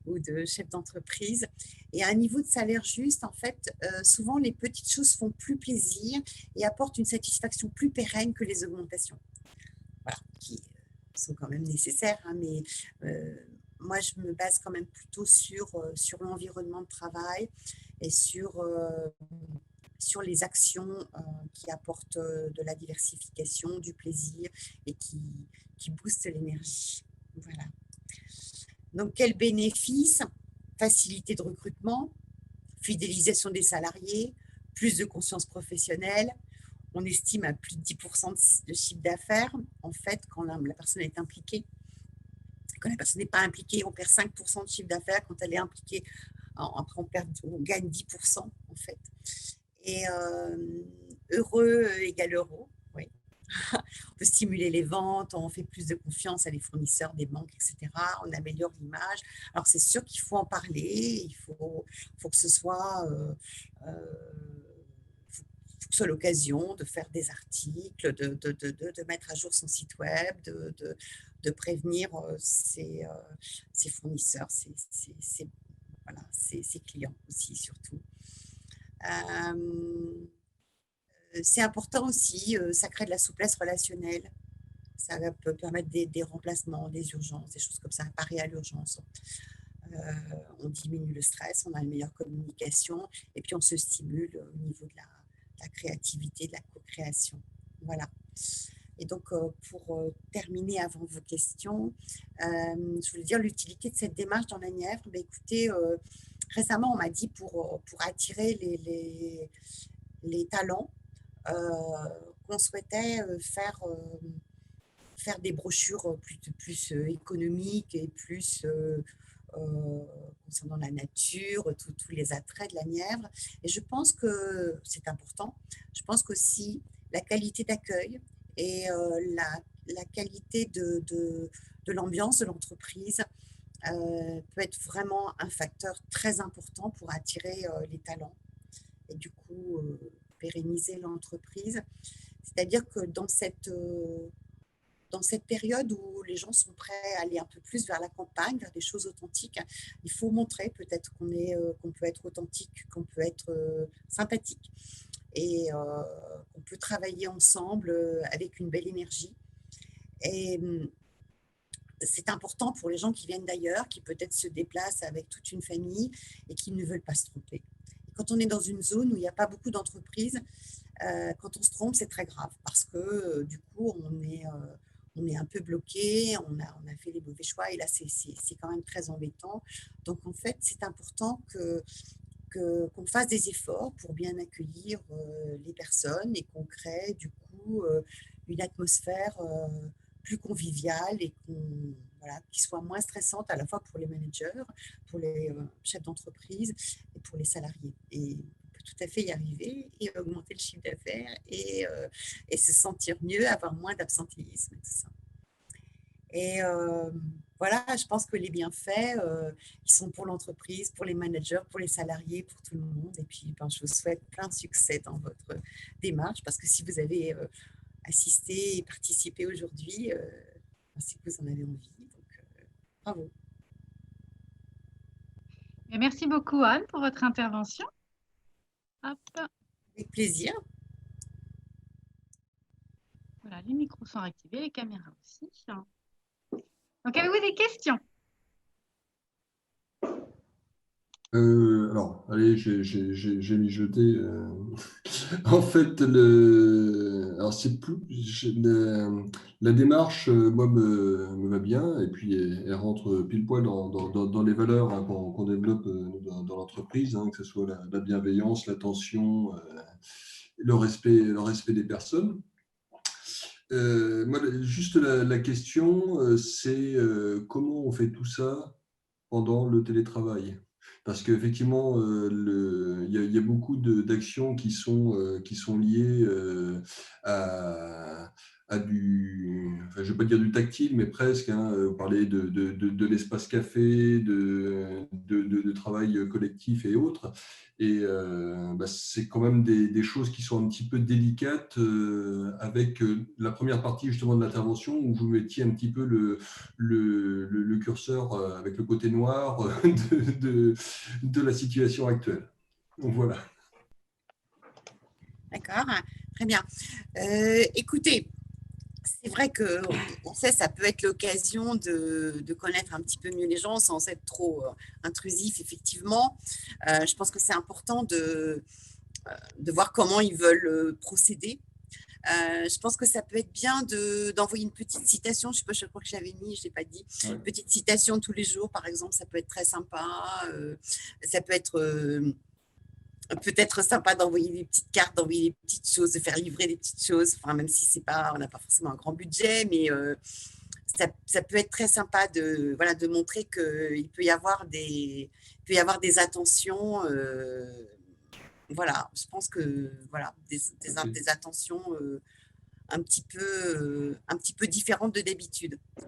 B: ou de chef d'entreprise. Et à un niveau de salaire juste, en fait, souvent, les petites choses font plus plaisir et apportent une satisfaction plus pérenne que les augmentations. Voilà, qui sont quand même nécessaires, hein, mais moi, je me base quand même plutôt sur l'environnement de travail et sur les actions qui apportent de la diversification, du plaisir et qui boostent l'énergie. Voilà. Donc, quels bénéfices? Facilité de recrutement, fidélisation des salariés, plus de conscience professionnelle. On estime à plus de 10% de chiffre d'affaires, en fait, quand la personne est impliquée. Quand la personne n'est pas impliquée, on perd 5% de chiffre d'affaires. Quand elle est impliquée, après, on gagne 10%, en fait. Et heureux égale euro, oui. On peut stimuler les ventes, on fait plus de confiance à les fournisseurs des banques, etc. On améliore l'image. Alors, c'est sûr qu'il faut en parler, il faut que ce soit... que ce soit l'occasion de faire des articles, de mettre à jour son site web, de prévenir ses fournisseurs, voilà, ses clients aussi, surtout. C'est important aussi, ça crée de la souplesse relationnelle. Ça peut permettre des remplacements, des urgences, des choses comme ça, parer à l'urgence. On diminue le stress, on a une meilleure communication et puis on se stimule au niveau de la créativité, de la co-création. Voilà. Et donc, pour terminer avant vos questions, je voulais dire l'utilité de cette démarche dans la Nièvre. Ben, écoutez, récemment, on m'a dit pour attirer les talents, qu'on souhaitait faire des brochures plus économiques et plus concernant la nature, tous les attraits de la Nièvre. Et je pense que c'est important. Je pense qu'aussi la qualité d'accueil et la qualité de l'ambiance de l'entreprise peut être vraiment un facteur très important pour attirer les talents et du coup pérenniser l'entreprise. C'est-à-dire que dans cette période où les gens sont prêts à aller un peu plus vers la campagne, vers des choses authentiques, il faut montrer peut-être qu'on peut être authentique, qu'on peut être sympathique et qu'on peut travailler ensemble avec une belle énergie. Et c'est important pour les gens qui viennent d'ailleurs, qui peut-être se déplacent avec toute une famille et qui ne veulent pas se tromper. Et quand on est dans une zone où il n'y a pas beaucoup d'entreprises, quand on se trompe, c'est très grave parce que du coup, on est un peu bloqué, on a fait les mauvais choix et là, c'est quand même très embêtant. Donc, en fait, c'est important qu'on fasse des efforts pour bien accueillir les personnes et qu'on crée du coup une atmosphère plus conviviale et voilà, qui soit moins stressante à la fois pour les managers, pour les chefs d'entreprise et pour les salariés. Et on peut tout à fait y arriver et augmenter le chiffre d'affaires et se sentir mieux, avoir moins d'absentéisme et tout ça. Et voilà, je pense que les bienfaits, ils sont pour l'entreprise, pour les managers, pour les salariés, pour tout le monde. Et puis, ben, je vous souhaite plein de succès dans votre démarche, parce que si vous avez assisté et participé aujourd'hui, c'est que vous en avez envie. Donc, bravo.
A: Et merci beaucoup, Anne, pour votre intervention. Hop.
B: Avec plaisir.
A: Voilà, les micros sont activés, les caméras aussi. Donc, avez-vous des questions?
C: Alors, allez, j'ai mijoté. En fait, alors c'est plus, la démarche, moi, me va bien, et puis elle rentre pile poil dans les valeurs, hein, qu'on développe dans l'entreprise, hein, que ce soit la bienveillance, l'attention, le respect des personnes. Moi, juste la question, c'est comment on fait tout ça pendant le télétravail? Parce qu'effectivement, il y a beaucoup d'actions qui sont liées à du, enfin, je ne vais pas dire du tactile, mais presque, hein. Vous parlez de l'espace café, de travail collectif et autres. Et c'est quand même des choses qui sont un petit peu délicates, avec la première partie justement de l'intervention où vous mettiez un petit peu le curseur avec le côté noir de la situation actuelle. Donc voilà.
B: D'accord, très bien. Écoutez, c'est vrai que on sait, ça peut être l'occasion de connaître un petit peu mieux les gens sans être trop intrusif, effectivement. Je pense que c'est important de voir comment ils veulent procéder. Je pense que ça peut être bien d'envoyer une petite citation. Je sais pas, je crois que j'avais mis, je l'ai pas dit.
C: Ouais.
B: Une petite citation tous les jours, par exemple, ça peut être très sympa. Ça peut être peut-être sympa d'envoyer des petites cartes, d'envoyer des petites choses, de faire livrer des petites choses. Enfin, même si on n'a pas forcément un grand budget, mais ça peut être très sympa de montrer qu'il peut y avoir des attentions. Voilà, je pense que voilà, des attentions un petit peu différentes de d'habitude. Vous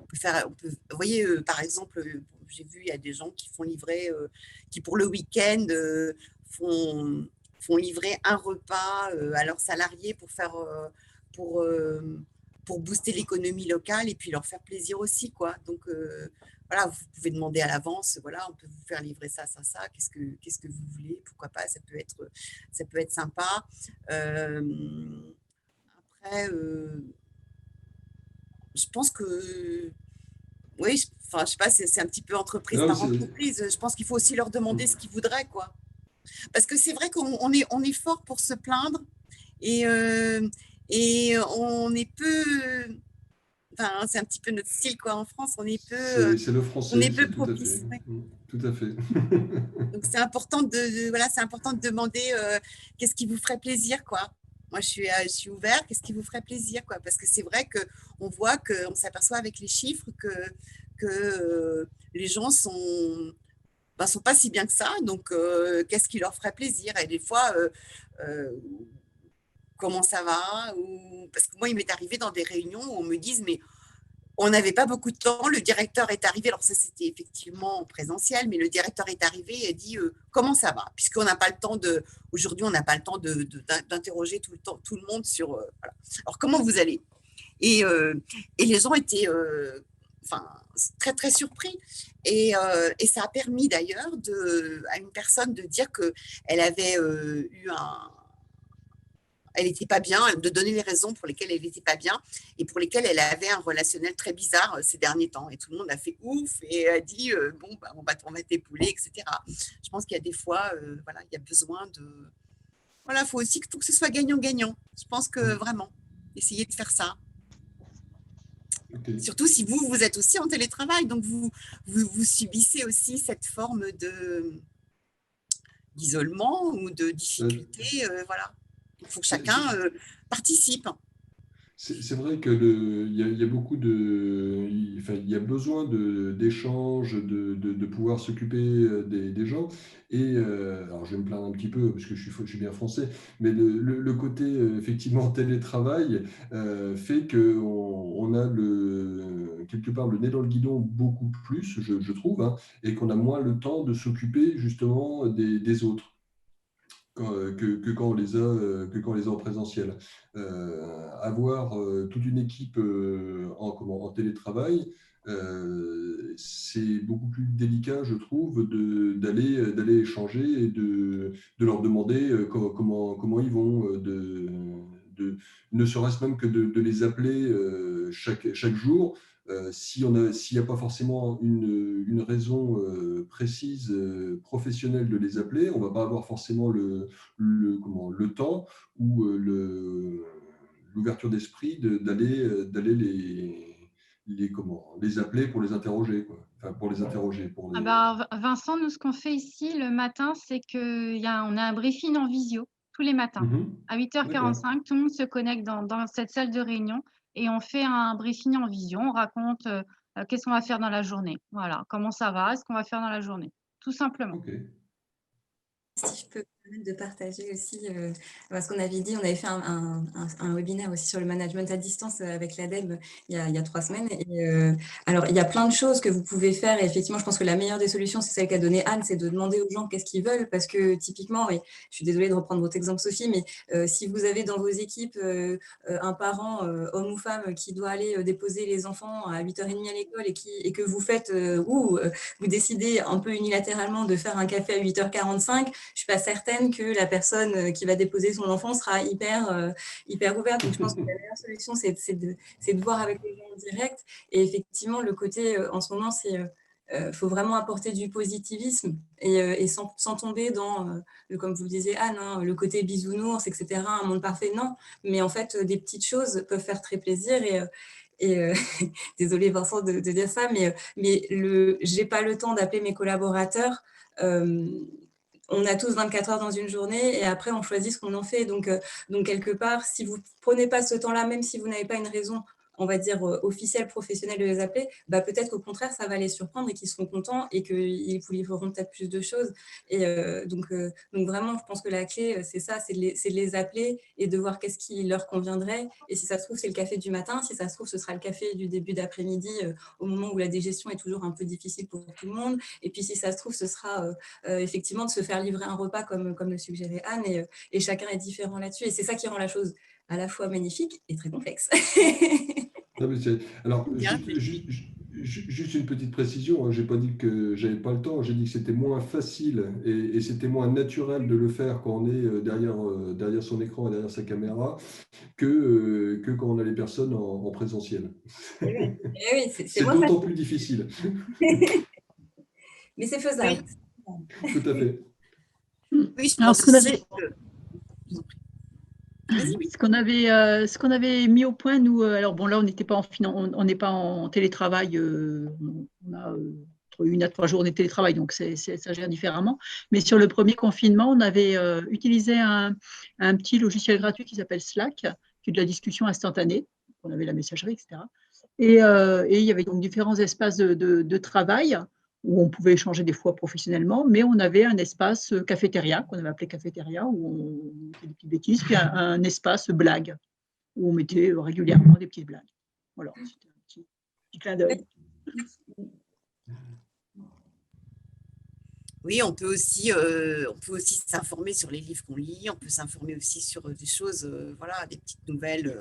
B: voyez, par exemple, j'ai vu, il y a des gens qui font livrer, qui pour le week-end font livrer un repas à leurs salariés pour, euh, pour booster l'économie locale et puis leur faire plaisir aussi, quoi. Donc, voilà, vous pouvez demander à l'avance, voilà, on peut vous faire livrer ça, qu'est-ce que vous voulez, pourquoi pas, ça peut être sympa. Après, je pense que, oui, enfin, je sais pas, c'est un petit peu entreprise
C: Non,
B: par entreprise. Je pense qu'il faut aussi leur demander ce qu'ils voudraient, quoi. Parce que c'est vrai qu'on est fort pour se plaindre et on est peu. Enfin, c'est un petit peu notre style, quoi. En France, on est
C: c'est le français, c'est tout à fait.
B: propice. Ouais.
C: Tout à fait.
B: Donc, c'est important voilà, c'est important de demander qu'est-ce qui vous ferait plaisir, quoi. Moi, je suis ouverte. Qu'est-ce qui vous ferait plaisir, quoi. Parce que c'est vrai qu'on voit qu'on s'aperçoit avec les chiffres que les gens sont pas si bien que ça. Donc, qu'est-ce qui leur ferait plaisir? Et des fois, comment ça va? Parce que moi, il m'est arrivé dans des réunions où on me dise, mais on n'avait pas beaucoup de temps. Le directeur est arrivé. Alors, ça, c'était effectivement en présentiel, mais le directeur est arrivé et a dit comment ça va? Puisqu'on n'a pas le temps aujourd'hui, on n'a pas le temps d'interroger tout le monde sur. Voilà. Alors, comment vous allez? Et les gens étaient très, très surpris. Et ça a permis d'ailleurs à une personne de dire qu'elle avait elle n'était pas bien, de donner les raisons pour lesquelles elle n'était pas bien et pour lesquelles elle avait un relationnel très bizarre ces derniers temps. Et tout le monde a fait ouf et a dit on va t'épauler, etc. Je pense qu'il y a des fois, voilà, il y a besoin de. Voilà, il faut aussi que ce soit gagnant-gagnant. Je pense que vraiment, essayez de faire ça. Okay. Surtout si vous êtes aussi en télétravail, donc vous subissez aussi cette forme d'isolement ou de difficulté. Voilà. Il faut que chacun participe.
C: C'est vrai que il y a beaucoup enfin, il y a besoin d'échanges, de pouvoir s'occuper des gens. Et alors, je vais me plaindre un petit peu parce que je suis bien français, mais le côté effectivement télétravail fait que on a quelque part le nez dans le guidon beaucoup plus, je trouve, hein, et qu'on a moins le temps de s'occuper justement des autres que quand on les a, que quand on les a en présentiel. Avoir toute une équipe en télétravail, c'est beaucoup plus délicat, je trouve, d'aller échanger et de leur demander comment ils vont, ne serait-ce même que de les appeler chaque jour. S'il n'y a pas forcément une raison précise, professionnelle de les appeler, on ne va pas avoir forcément le temps ou l'ouverture d'esprit d'aller les appeler pour les interroger, quoi. Enfin, pour les interroger.
A: Ah bah, Vincent, nous, ce qu'on fait ici le matin, c'est qu'on a un briefing en visio tous les matins. À 8h45, tout le monde se connecte dans cette salle de réunion et on fait un briefing en visio. On raconte qu'est-ce qu'on va faire dans la journée. Voilà, comment ça va, ce qu'on va faire dans la journée, tout simplement.
C: Ok.
D: Si je peux me permettre de partager aussi ce qu'on avait dit, on avait fait un webinaire aussi sur le management à distance avec l'ADEME il y a 3 semaines. Et, alors, il y a plein de choses que vous pouvez faire. Et effectivement, je pense que la meilleure des solutions, c'est celle qu'a donnée Anne, c'est de demander aux gens qu'est-ce qu'ils veulent. Parce que typiquement, et je suis désolée de reprendre votre exemple, Sophie, mais si vous avez dans vos équipes un parent, homme ou femme, qui doit aller déposer les enfants à 8h30 à l'école et que vous faites, vous décidez un peu unilatéralement de faire un café à 8h45, je suis pas certaine que la personne qui va déposer son enfant sera hyper ouverte. Donc, je pense que la meilleure solution, c'est de voir avec les gens en direct. Et effectivement, le côté, en ce moment, c'est faut vraiment apporter du positivisme et sans tomber dans, comme vous le disiez, Anne, hein, le côté bisounours, etc., un monde parfait, non. Mais en fait, des petites choses peuvent faire très plaisir et désolée Vincent de dire ça, mais j'ai pas le temps d'appeler mes collaborateurs. On a tous 24 heures dans une journée et après, on choisit ce qu'on en fait. Donc, quelque part, si vous ne prenez pas ce temps-là, même si vous n'avez pas une raison, on va dire, officielle, professionnelle de les appeler, bah, peut-être qu'au contraire, ça va les surprendre et qu'ils seront contents et qu'ils vous livreront peut-être plus de choses. Et donc, vraiment, je pense que la clé, c'est ça, c'est de les appeler et de voir qu'est-ce qui leur conviendrait. Et si ça se trouve, c'est le café du matin. Si ça se trouve, ce sera le café du début d'après-midi, au moment où la digestion est toujours un peu difficile pour tout le monde. Et puis, si ça se trouve, ce sera effectivement de se faire livrer un repas comme le suggérait Anne. Et chacun est différent là-dessus. Et c'est ça qui rend la chose à la fois magnifique et très complexe.
C: Non, mais alors, juste une petite précision, hein, je n'ai pas dit que j'avais pas le temps, j'ai dit que c'était moins facile et c'était moins naturel de le faire quand on est derrière son écran et derrière sa caméra que quand on a les personnes en présentiel.
D: Oui,
C: c'est d'autant plus difficile.
D: Mais c'est faisable.
C: Oui. Tout à fait.
B: Oui, je pense
E: ce qu'on avait mis au point, nous, alors bon, là, on on n'est pas en télétravail, on a entre 1 à 3 jours de télétravail, donc ça gère différemment. Mais sur le premier confinement, on avait utilisé un petit logiciel gratuit qui s'appelle Slack, qui est de la discussion instantanée. On avait la messagerie, etc. Et il y avait donc différents espaces de travail où on pouvait échanger des fois professionnellement, mais on avait un espace cafétéria, qu'on avait appelé cafétéria, où on mettait des petites bêtises, puis un espace blague, où on mettait régulièrement des petites blagues. Voilà, c'était un petit clin d'œil.
B: Oui, on peut aussi s'informer sur les livres qu'on lit, on peut s'informer aussi sur des choses, voilà, des petites nouvelles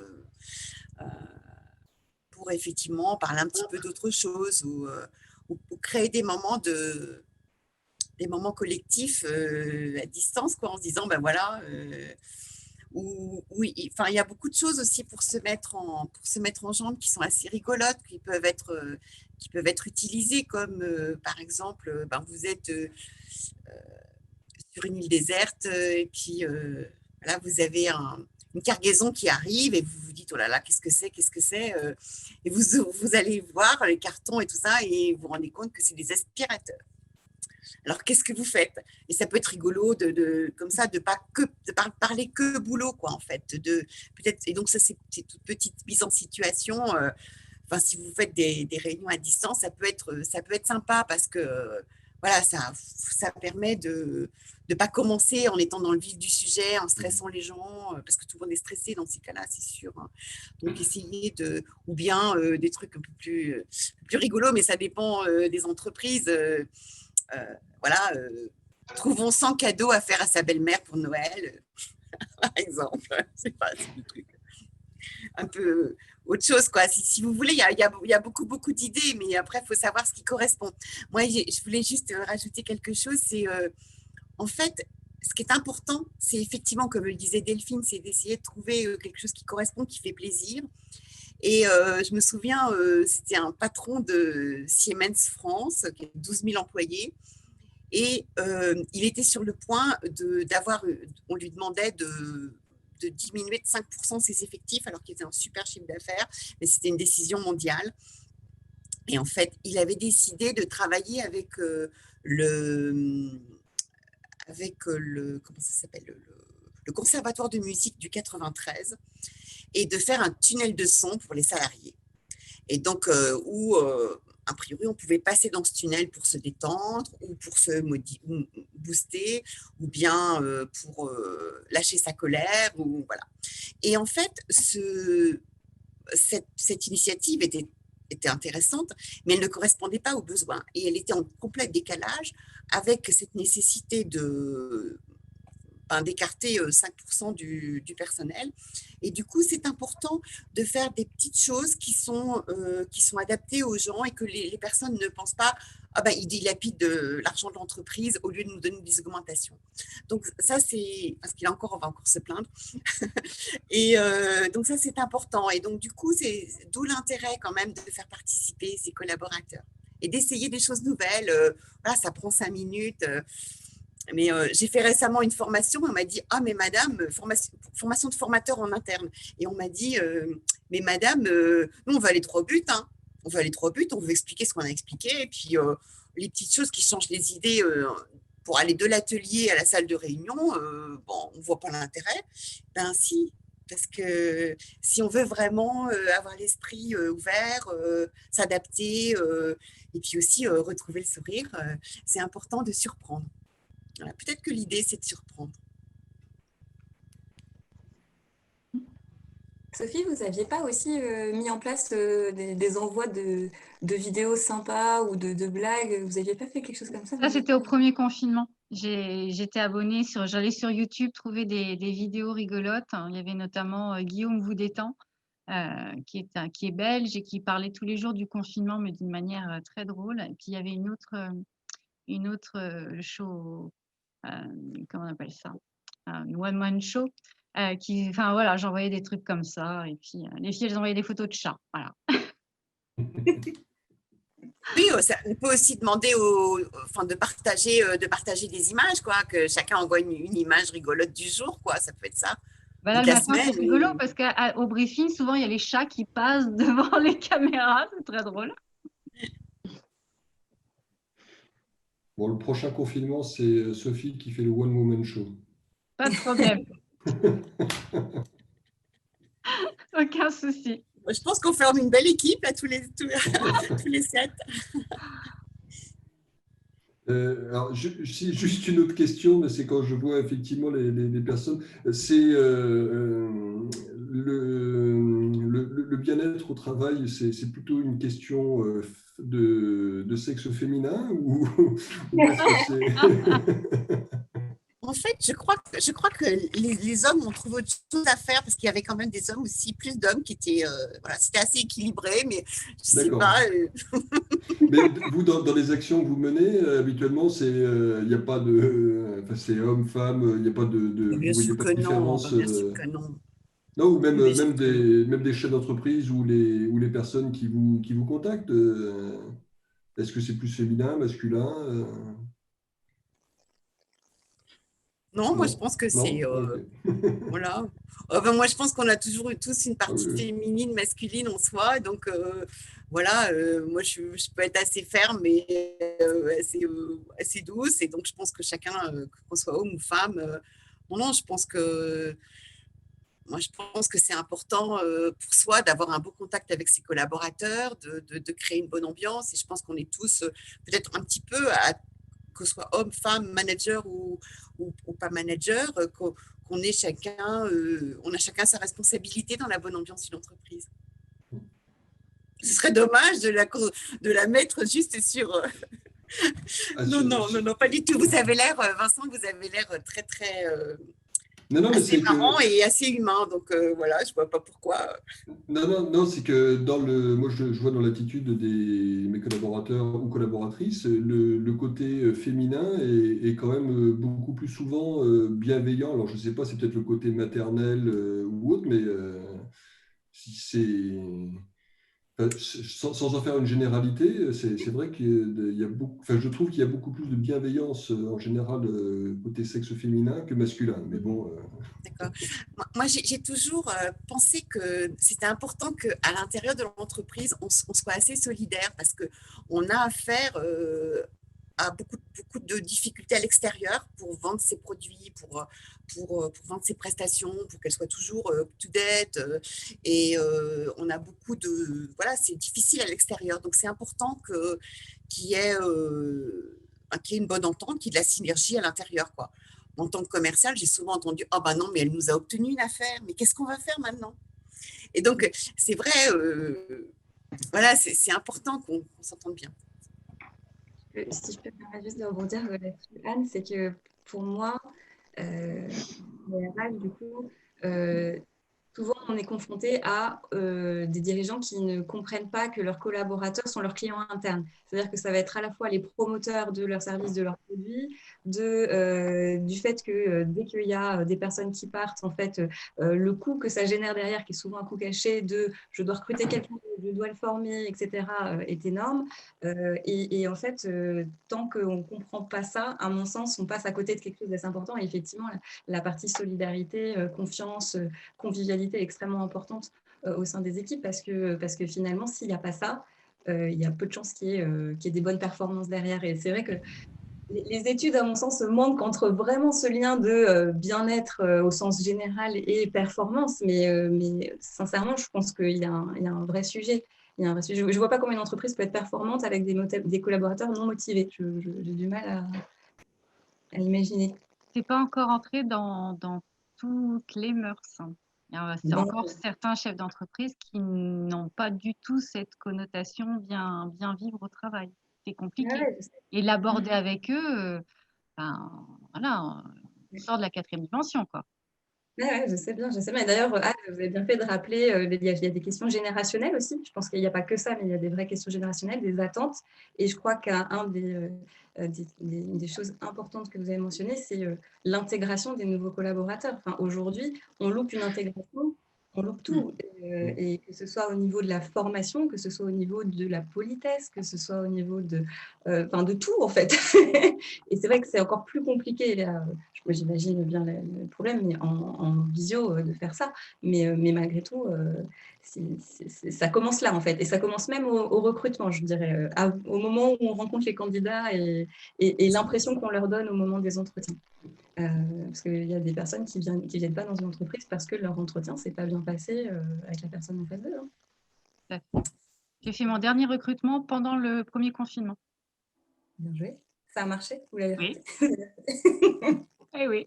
B: pour effectivement parler un petit peu d'autre chose ou créer des moments collectifs à distance, quoi, en se disant, ben voilà, oui, enfin, il y a beaucoup de choses aussi pour se mettre en jambe qui sont assez rigolotes, qui peuvent être utilisées, comme par exemple, vous êtes sur une île déserte et puis là, vous avez une cargaison qui arrive et vous vous dites, oh là là, qu'est-ce que c'est et vous allez voir les cartons et tout ça et vous vous rendez compte que c'est des aspirateurs. Alors, qu'est-ce que vous faites? Et ça peut être rigolo comme ça, de parler que boulot, quoi, en fait. Peut-être, et donc, ça, c'est toute petite mise en situation. Enfin, si vous faites des réunions à distance, ça peut être sympa parce que voilà, ça permet de ne pas commencer en étant dans le vif du sujet, en stressant les gens, parce que tout le monde est stressé dans ces cas-là, c'est sûr, hein. Donc, essayer ou bien des trucs un peu plus rigolos, mais ça dépend des entreprises. Voilà, trouvons 100 cadeaux à faire à sa belle-mère pour Noël, par exemple. C'est pas des trucs un peu autre chose, quoi. Si vous voulez, il y a beaucoup d'idées, mais après, il faut savoir ce qui correspond. Moi, je voulais juste rajouter quelque chose, c'est en fait, ce qui est important, c'est effectivement, comme le disait Delphine, c'est d'essayer de trouver quelque chose qui correspond, qui fait plaisir. Et je me souviens, c'était un patron de Siemens France, qui a 12 000 employés, et il était sur le point on lui demandait de diminuer de 5% ses effectifs, alors qu'il était un super chiffre d'affaires, mais c'était une décision mondiale. Et en fait, il avait décidé de travailler avec comment ça s'appelle, le Conservatoire de musique du 93, et de faire un tunnel de son pour les salariés. Et donc, a priori, on pouvait passer dans ce tunnel pour se détendre ou pour se booster ou bien pour lâcher sa colère. Voilà. Et en fait, cette initiative était intéressante, mais elle ne correspondait pas aux besoins. Et elle était en complet décalage avec cette nécessité d'écarter 5% du personnel. Et du coup, c'est important de faire des petites choses qui sont adaptées aux gens et que les personnes ne pensent pas « Ah ben, il dilapide l'argent de l'entreprise au lieu de nous donner des augmentations ». Donc ça, c'est… Parce on va encore se plaindre. Et donc ça, c'est important. Et donc du coup, c'est d'où l'intérêt quand même de faire participer ses collaborateurs et d'essayer des choses nouvelles. Voilà, ça prend 5 minutes. Mais j'ai fait récemment une formation, on m'a dit « Ah, mais madame, formation de formateur en interne ». Et on m'a dit « Mais madame, nous, on va aller droit au but, hein. On va aller droit au but, on veut expliquer ce qu'on a expliqué. Et puis, les petites choses qui changent les idées pour aller de l'atelier à la salle de réunion, bon, on ne voit pas l'intérêt. » Ben si, parce que si on veut vraiment avoir l'esprit ouvert, s'adapter, et puis aussi retrouver le sourire, c'est important de surprendre. Voilà, peut-être que l'idée, c'est de surprendre.
D: Sophie, vous n'aviez pas aussi mis en place des envois de vidéos sympas ou de blagues? Vous n'aviez pas fait quelque chose comme ça?
A: Ça, c'était au premier confinement. J'étais abonnée j'allais sur YouTube trouver des vidéos rigolotes. Il y avait notamment Guillaume Voudétan, qui est belge et qui parlait tous les jours du confinement, mais d'une manière très drôle. Et puis, il y avait une autre show, comment on appelle ça? Une one-man show. Enfin voilà, j'envoyais des trucs comme ça. Et puis, les filles, elles envoyaient des photos de chats. Voilà.
B: Oui, on peut aussi demander de partager des images, quoi, que chacun envoie une image rigolote du jour, quoi. Ça peut être ça.
A: Voilà, le matin, c'est rigolo parce qu'au briefing, souvent, il y a les chats qui passent devant les caméras. C'est très drôle.
C: Bon, le prochain confinement, c'est Sophie qui fait le One Woman Show.
A: Pas de problème. Aucun souci.
B: Je pense qu'on forme une belle équipe, là, tous les 7.
C: Alors, juste une autre question, mais c'est quand je vois effectivement les personnes, c'est le bien-être au travail, c'est plutôt une question de sexe féminin ou est-ce que c'est…
B: En fait, je crois que les hommes ont trouvé autre chose à faire parce qu'il y avait quand même des hommes aussi, plus d'hommes qui étaient… voilà, c'était assez équilibré, mais je ne sais pas…
C: Mais vous, dans les actions que vous menez, habituellement, il n'y a pas de… Enfin, c'est homme, femme, il n'y a pas de… Vous
B: bien sûr
C: voyez pas de différence
B: bien sûr que non.
C: Non, ou même des chefs d'entreprise ou les personnes qui vous contactent. Est-ce que c'est plus féminin, masculin
B: Non, moi je pense que c'est…
C: Non? Ok.
B: voilà. Moi je pense qu'on a toujours eu tous une
C: Ah
B: partie
C: oui,
B: féminine, masculine en soi. Donc voilà, moi je peux être assez ferme mais assez douce. Et donc je pense que chacun, qu'on soit homme ou femme, non, je pense que… Moi, je pense que c'est important pour soi d'avoir un bon contact avec ses collaborateurs, de créer une bonne ambiance. Et je pense qu'on est tous peut-être un petit peu, que ce soit homme, femme, manager ou pas manager, qu'on est chacun, on a chacun sa responsabilité dans la bonne ambiance d'une entreprise. Ce serait dommage de la mettre juste sur…
C: Ah,
B: Non, non, non, non, pas du tout. Vous avez l'air, Vincent, vous avez l'air très, très…
C: non, mais
B: assez
C: c'est
B: marrant
C: que
B: et assez humain. Donc voilà, je vois pas pourquoi.
C: non, c'est que moi je vois dans l'attitude de mes collaborateurs ou collaboratrices, le côté féminin est quand même beaucoup plus souvent bienveillant. Alors je sais pas, c'est peut-être le côté maternel ou autre, mais si c'est sans en faire une généralité, c'est vrai qu'il y a beaucoup, enfin, je trouve qu'il y a beaucoup plus de bienveillance en général côté sexe féminin que masculin. Mais bon,
B: D'accord. Moi, j'ai toujours pensé que c'était important qu'à l'intérieur de l'entreprise, on soit assez solidaire parce qu'on a affaire à beaucoup de difficultés à l'extérieur pour vendre ses produits, pour vendre ses prestations, pour qu'elles soient toujours up-to-date. Et on a beaucoup de… Voilà, c'est difficile à l'extérieur. Donc, c'est important qu'il y ait, qu'il y ait une bonne entente, qu'il y ait de la synergie à l'intérieur, quoi. En tant que commercial, j'ai souvent entendu: ah ben non, mais elle nous a obtenu une affaire, mais qu'est-ce qu'on va faire maintenant? Et donc, c'est vrai, voilà, c'est important qu'on s'entende bien.
D: Si je peux me permettre juste de rebondir là-dessus, Anne, c'est que pour moi, les RH, du coup, souvent on est confronté à des dirigeants qui ne comprennent pas que leurs collaborateurs sont leurs clients internes. C'est-à-dire que ça va être à la fois les promoteurs de leurs services, de leurs produits, du fait que dès qu'il y a des personnes qui partent, en fait, le coût que ça génère derrière, qui est souvent un coût caché de je dois recruter quelqu'un, je dois le former, etc., est énorme. Et en fait, tant qu'on ne comprend pas ça, à mon sens, on passe à côté de quelque chose d'assez important. Et effectivement, la partie solidarité, confiance, convivialité est extrêmement importante au sein des équipes parce que finalement, s'il n'y a pas ça, il y a peu de chances qu'il y ait des bonnes performances derrière. Et c'est vrai que les études, à mon sens, manquent entre vraiment ce lien de bien-être au sens général et performance. Mais sincèrement, je pense qu'il y a un vrai sujet. Il y a un vrai sujet. Je ne vois pas comment une entreprise peut être performante avec des collaborateurs non motivés. J'ai du mal à imaginer.
A: C'est pas encore entré dans toutes les mœurs. C'est encore certains chefs d'entreprise qui n'ont pas du tout cette connotation bien vivre au travail. C'est compliqué.
D: Ouais,
A: Et l'aborder avec eux, voilà, on sort de la 4e dimension, quoi.
D: Ouais, je sais bien, je sais bien. Et d'ailleurs, Anne, vous avez bien fait de rappeler, il y a des questions générationnelles aussi. Je pense qu'il n'y a pas que ça, mais il y a des vraies questions générationnelles, des attentes. Et je crois qu'un des choses importantes que vous avez mentionnées, c'est l'intégration des nouveaux collaborateurs. Enfin, aujourd'hui, on loupe une intégration, on loupe tout. Et que ce soit au niveau de la formation, que ce soit au niveau de la politesse, que ce soit au niveau de tout, en fait. Et c'est vrai que c'est encore plus compliqué là. J'imagine bien le problème mais en visio de faire ça. Mais malgré tout, ça commence là, en fait. Et ça commence même au recrutement, je dirais, au moment où on rencontre les candidats et l'impression qu'on leur donne au moment des entretiens. Parce qu'il y a des personnes qui viennent pas dans une entreprise parce que leur entretien s'est pas bien passé avec la personne en face d'eux. Hein.
A: J'ai fait mon dernier recrutement pendant le premier confinement.
D: Bien joué. Ça a marché? Vous l'avez
A: Oui.
D: raté?
A: Eh oui,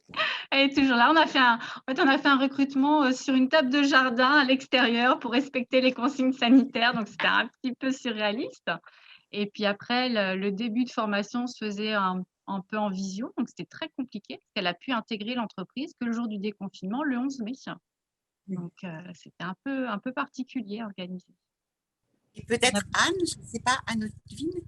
A: elle est toujours là. On a fait un recrutement sur une table de jardin à l'extérieur pour respecter les consignes sanitaires. Donc, c'était un petit peu surréaliste. Et puis après, le début de formation se faisait un peu en visio. Donc, c'était très compliqué parce qu'elle a pu intégrer l'entreprise que le jour du déconfinement, le 11 mai. Donc, c'était un peu particulier à organiser.
B: Et peut-être Anne, je ne sais pas, Anne Otvin.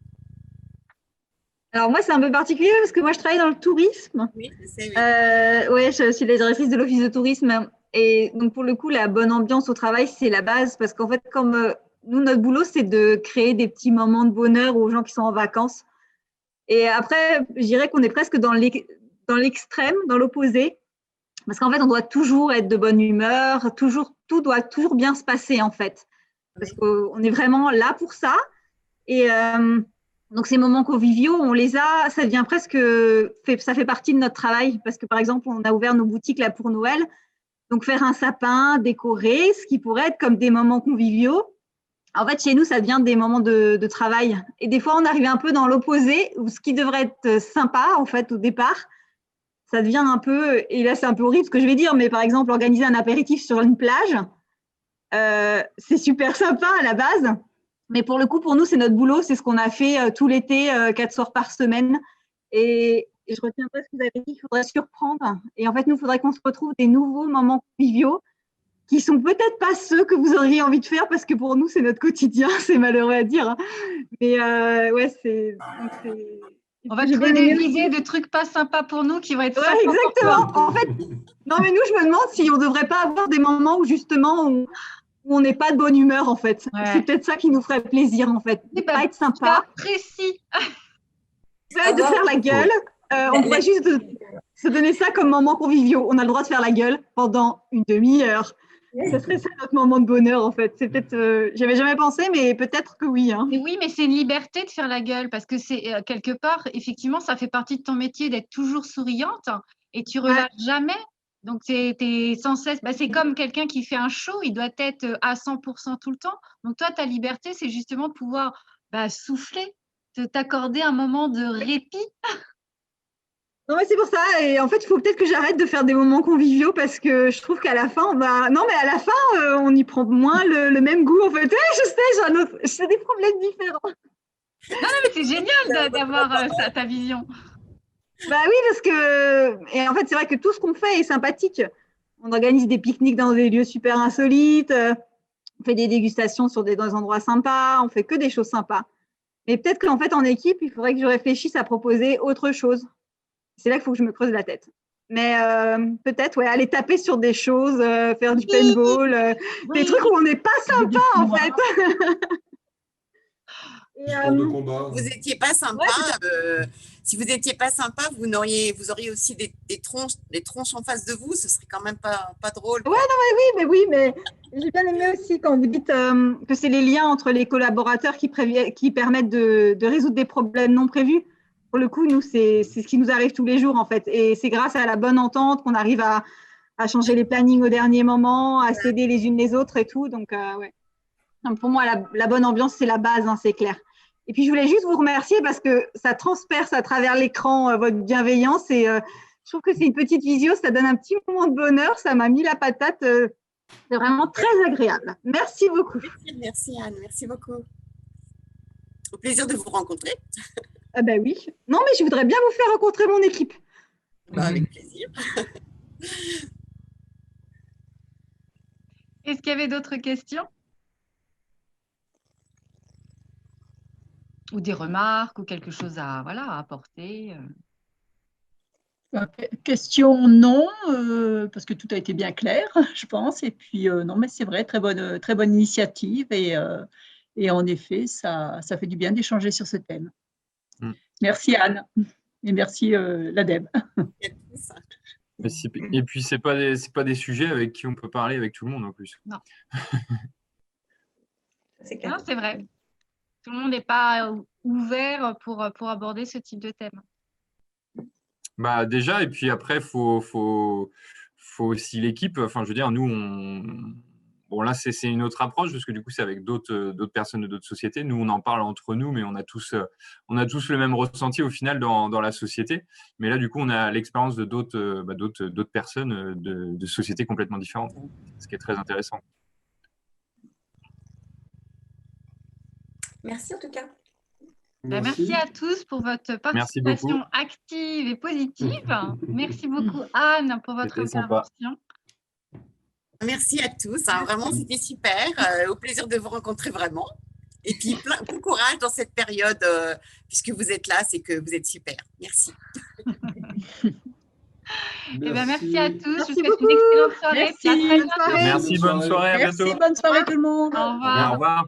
F: Alors moi, c'est un peu particulier parce que moi, je travaille dans le tourisme.
B: Oui, je sais, oui.
F: Ouais, je suis la directrice de l'office de tourisme. Et donc, pour le coup, la bonne ambiance au travail, c'est la base parce qu'en fait, comme nous, notre boulot, c'est de créer des petits moments de bonheur aux gens qui sont en vacances. Et après, je dirais qu'on est presque dans dans l'extrême, dans l'opposé. Parce qu'en fait, on doit toujours être de bonne humeur, tout doit toujours bien se passer, en fait. Parce qu'on est vraiment là pour ça. Et donc, ces moments conviviaux, on les a, ça devient presque, ça fait partie de notre travail. Parce que, par exemple, on a ouvert nos boutiques là pour Noël. Donc, faire un sapin, décorer, ce qui pourrait être comme des moments conviviaux. En fait, chez nous, ça devient des moments de travail. Et des fois, on arrive un peu dans l'opposé, où ce qui devrait être sympa, en fait, au départ, ça devient un peu, et là, c'est un peu horrible ce que je vais dire, mais par exemple, organiser un apéritif sur une plage, c'est super sympa à la base. Mais pour le coup, pour nous, c'est notre boulot. C'est ce qu'on a fait tout l'été, 4 soirs par semaine. Et je retiendrai ce que vous avez dit, il faudrait surprendre. Et en fait, nous, il faudrait qu'on se retrouve des nouveaux moments conviviaux qui sont peut-être pas ceux que vous auriez envie de faire parce que pour nous, c'est notre quotidien. C'est malheureux à dire. Mais ouais, c'est…
A: On va trouver des idées de trucs pas sympas pour nous qui vont être sympas.
F: Ouais, exactement. En fait, non, mais nous, je me demande si on ne devrait pas avoir des moments où justement où on n'est pas de bonne humeur, en fait.
A: Ouais.
F: C'est peut-être ça qui nous ferait plaisir, en fait. De pas être sympa.
A: Précis.
F: De faire la gueule. On pourrait juste se donner ça comme moment conviviaux. On a le droit de faire la gueule pendant une demi-heure. Ce serait ça notre moment de bonheur, en fait. C'est peut-être, j'avais jamais pensé, mais peut-être que oui. Hein.
A: Mais oui, mais c'est une liberté de faire la gueule parce que c'est quelque part, effectivement, ça fait partie de ton métier d'être toujours souriante et tu relâches jamais. Donc, t'es sans cesse. Bah, c'est comme quelqu'un qui fait un show, il doit être à 100% tout le temps. Donc, toi, ta liberté, c'est justement de pouvoir souffler, de t'accorder un moment de répit.
F: Non, mais c'est pour ça. Et en fait, il faut peut-être que j'arrête de faire des moments conviviaux parce que je trouve qu'à la fin, non, mais à la fin, on y prend moins le même goût. En fait, je sais, j'ai des problèmes différents.
A: Non, mais c'est génial d'avoir ta vision.
F: Bah oui, parce que, et en fait, c'est vrai que tout ce qu'on fait est sympathique. On organise des pique-niques dans des lieux super insolites, on fait des dégustations dans des endroits sympas, on fait que des choses sympas. Mais peut-être qu'en fait, en équipe, il faudrait que je réfléchisse à proposer autre chose. C'est là qu'il faut que je me creuse la tête. Mais peut-être, ouais, aller taper sur des choses, faire du paintball, des trucs où on n'est pas sympa, en fait.
C: De combat.
B: Vous n'étiez pas sympa. Si vous n'étiez pas sympa, vous auriez aussi des tronches en face de vous. Ce serait quand même pas drôle.
F: Ouais, non, mais oui, mais j'ai bien aimé aussi quand vous dites que c'est les liens entre les collaborateurs qui permettent de résoudre des problèmes non prévus. Pour le coup, nous, c'est ce qui nous arrive tous les jours, en fait. Et c'est grâce à la bonne entente qu'on arrive à changer les plannings au dernier moment, à s'aider les unes les autres et tout. Donc, ouais. Donc, pour moi, la bonne ambiance, c'est la base, hein, c'est clair. Et puis, je voulais juste vous remercier parce que ça transperce à travers l'écran votre bienveillance. Et je trouve que c'est une petite visio, ça donne un petit moment de bonheur. Ça m'a mis la patate. C'est vraiment très agréable. Merci beaucoup.
B: Merci Anne, merci beaucoup. Au plaisir de vous rencontrer.
F: Ah ben oui. Non, mais je voudrais bien vous faire rencontrer mon équipe.
B: Avec plaisir.
A: Est-ce qu'il y avait d'autres questions? Ou des remarques ou quelque chose à apporter?
E: Question non, parce que tout a été bien clair, je pense. Et puis non, mais c'est vrai, très bonne initiative. Et en effet, ça fait du bien d'échanger sur ce thème. Merci Anne et merci l'ADEME.
G: Et puis c'est pas des sujets avec qui on peut parler avec tout le monde en plus.
A: Non.
D: C'est clair.
A: Non, c'est vrai. Tout le monde n'est pas ouvert pour aborder ce type de thème.
G: Bah déjà, et puis après, faut aussi l'équipe. Enfin, je veux dire, nous, bon là, c'est une autre approche parce que du coup, c'est avec d'autres personnes de d'autres sociétés. Nous, on en parle entre nous, mais on a tous le même ressenti au final dans la société. Mais là, du coup, on a l'expérience de d'autres personnes de sociétés complètement différentes, ce qui est très intéressant.
D: Merci en tout cas.
A: Merci à tous pour votre participation active et positive. Merci beaucoup Anne pour votre intervention.
B: Merci à tous, hein, vraiment c'était super, au plaisir de vous rencontrer vraiment. Et puis bon courage dans cette période, puisque vous êtes là, c'est que vous êtes super. Merci.
A: Merci à tous, je vous souhaite une excellente soirée.
E: Merci,
A: à très bientôt.
G: Merci, bonne soirée, à bientôt.
E: Merci, bonne soirée tout le monde.
A: Au revoir.
G: Au revoir.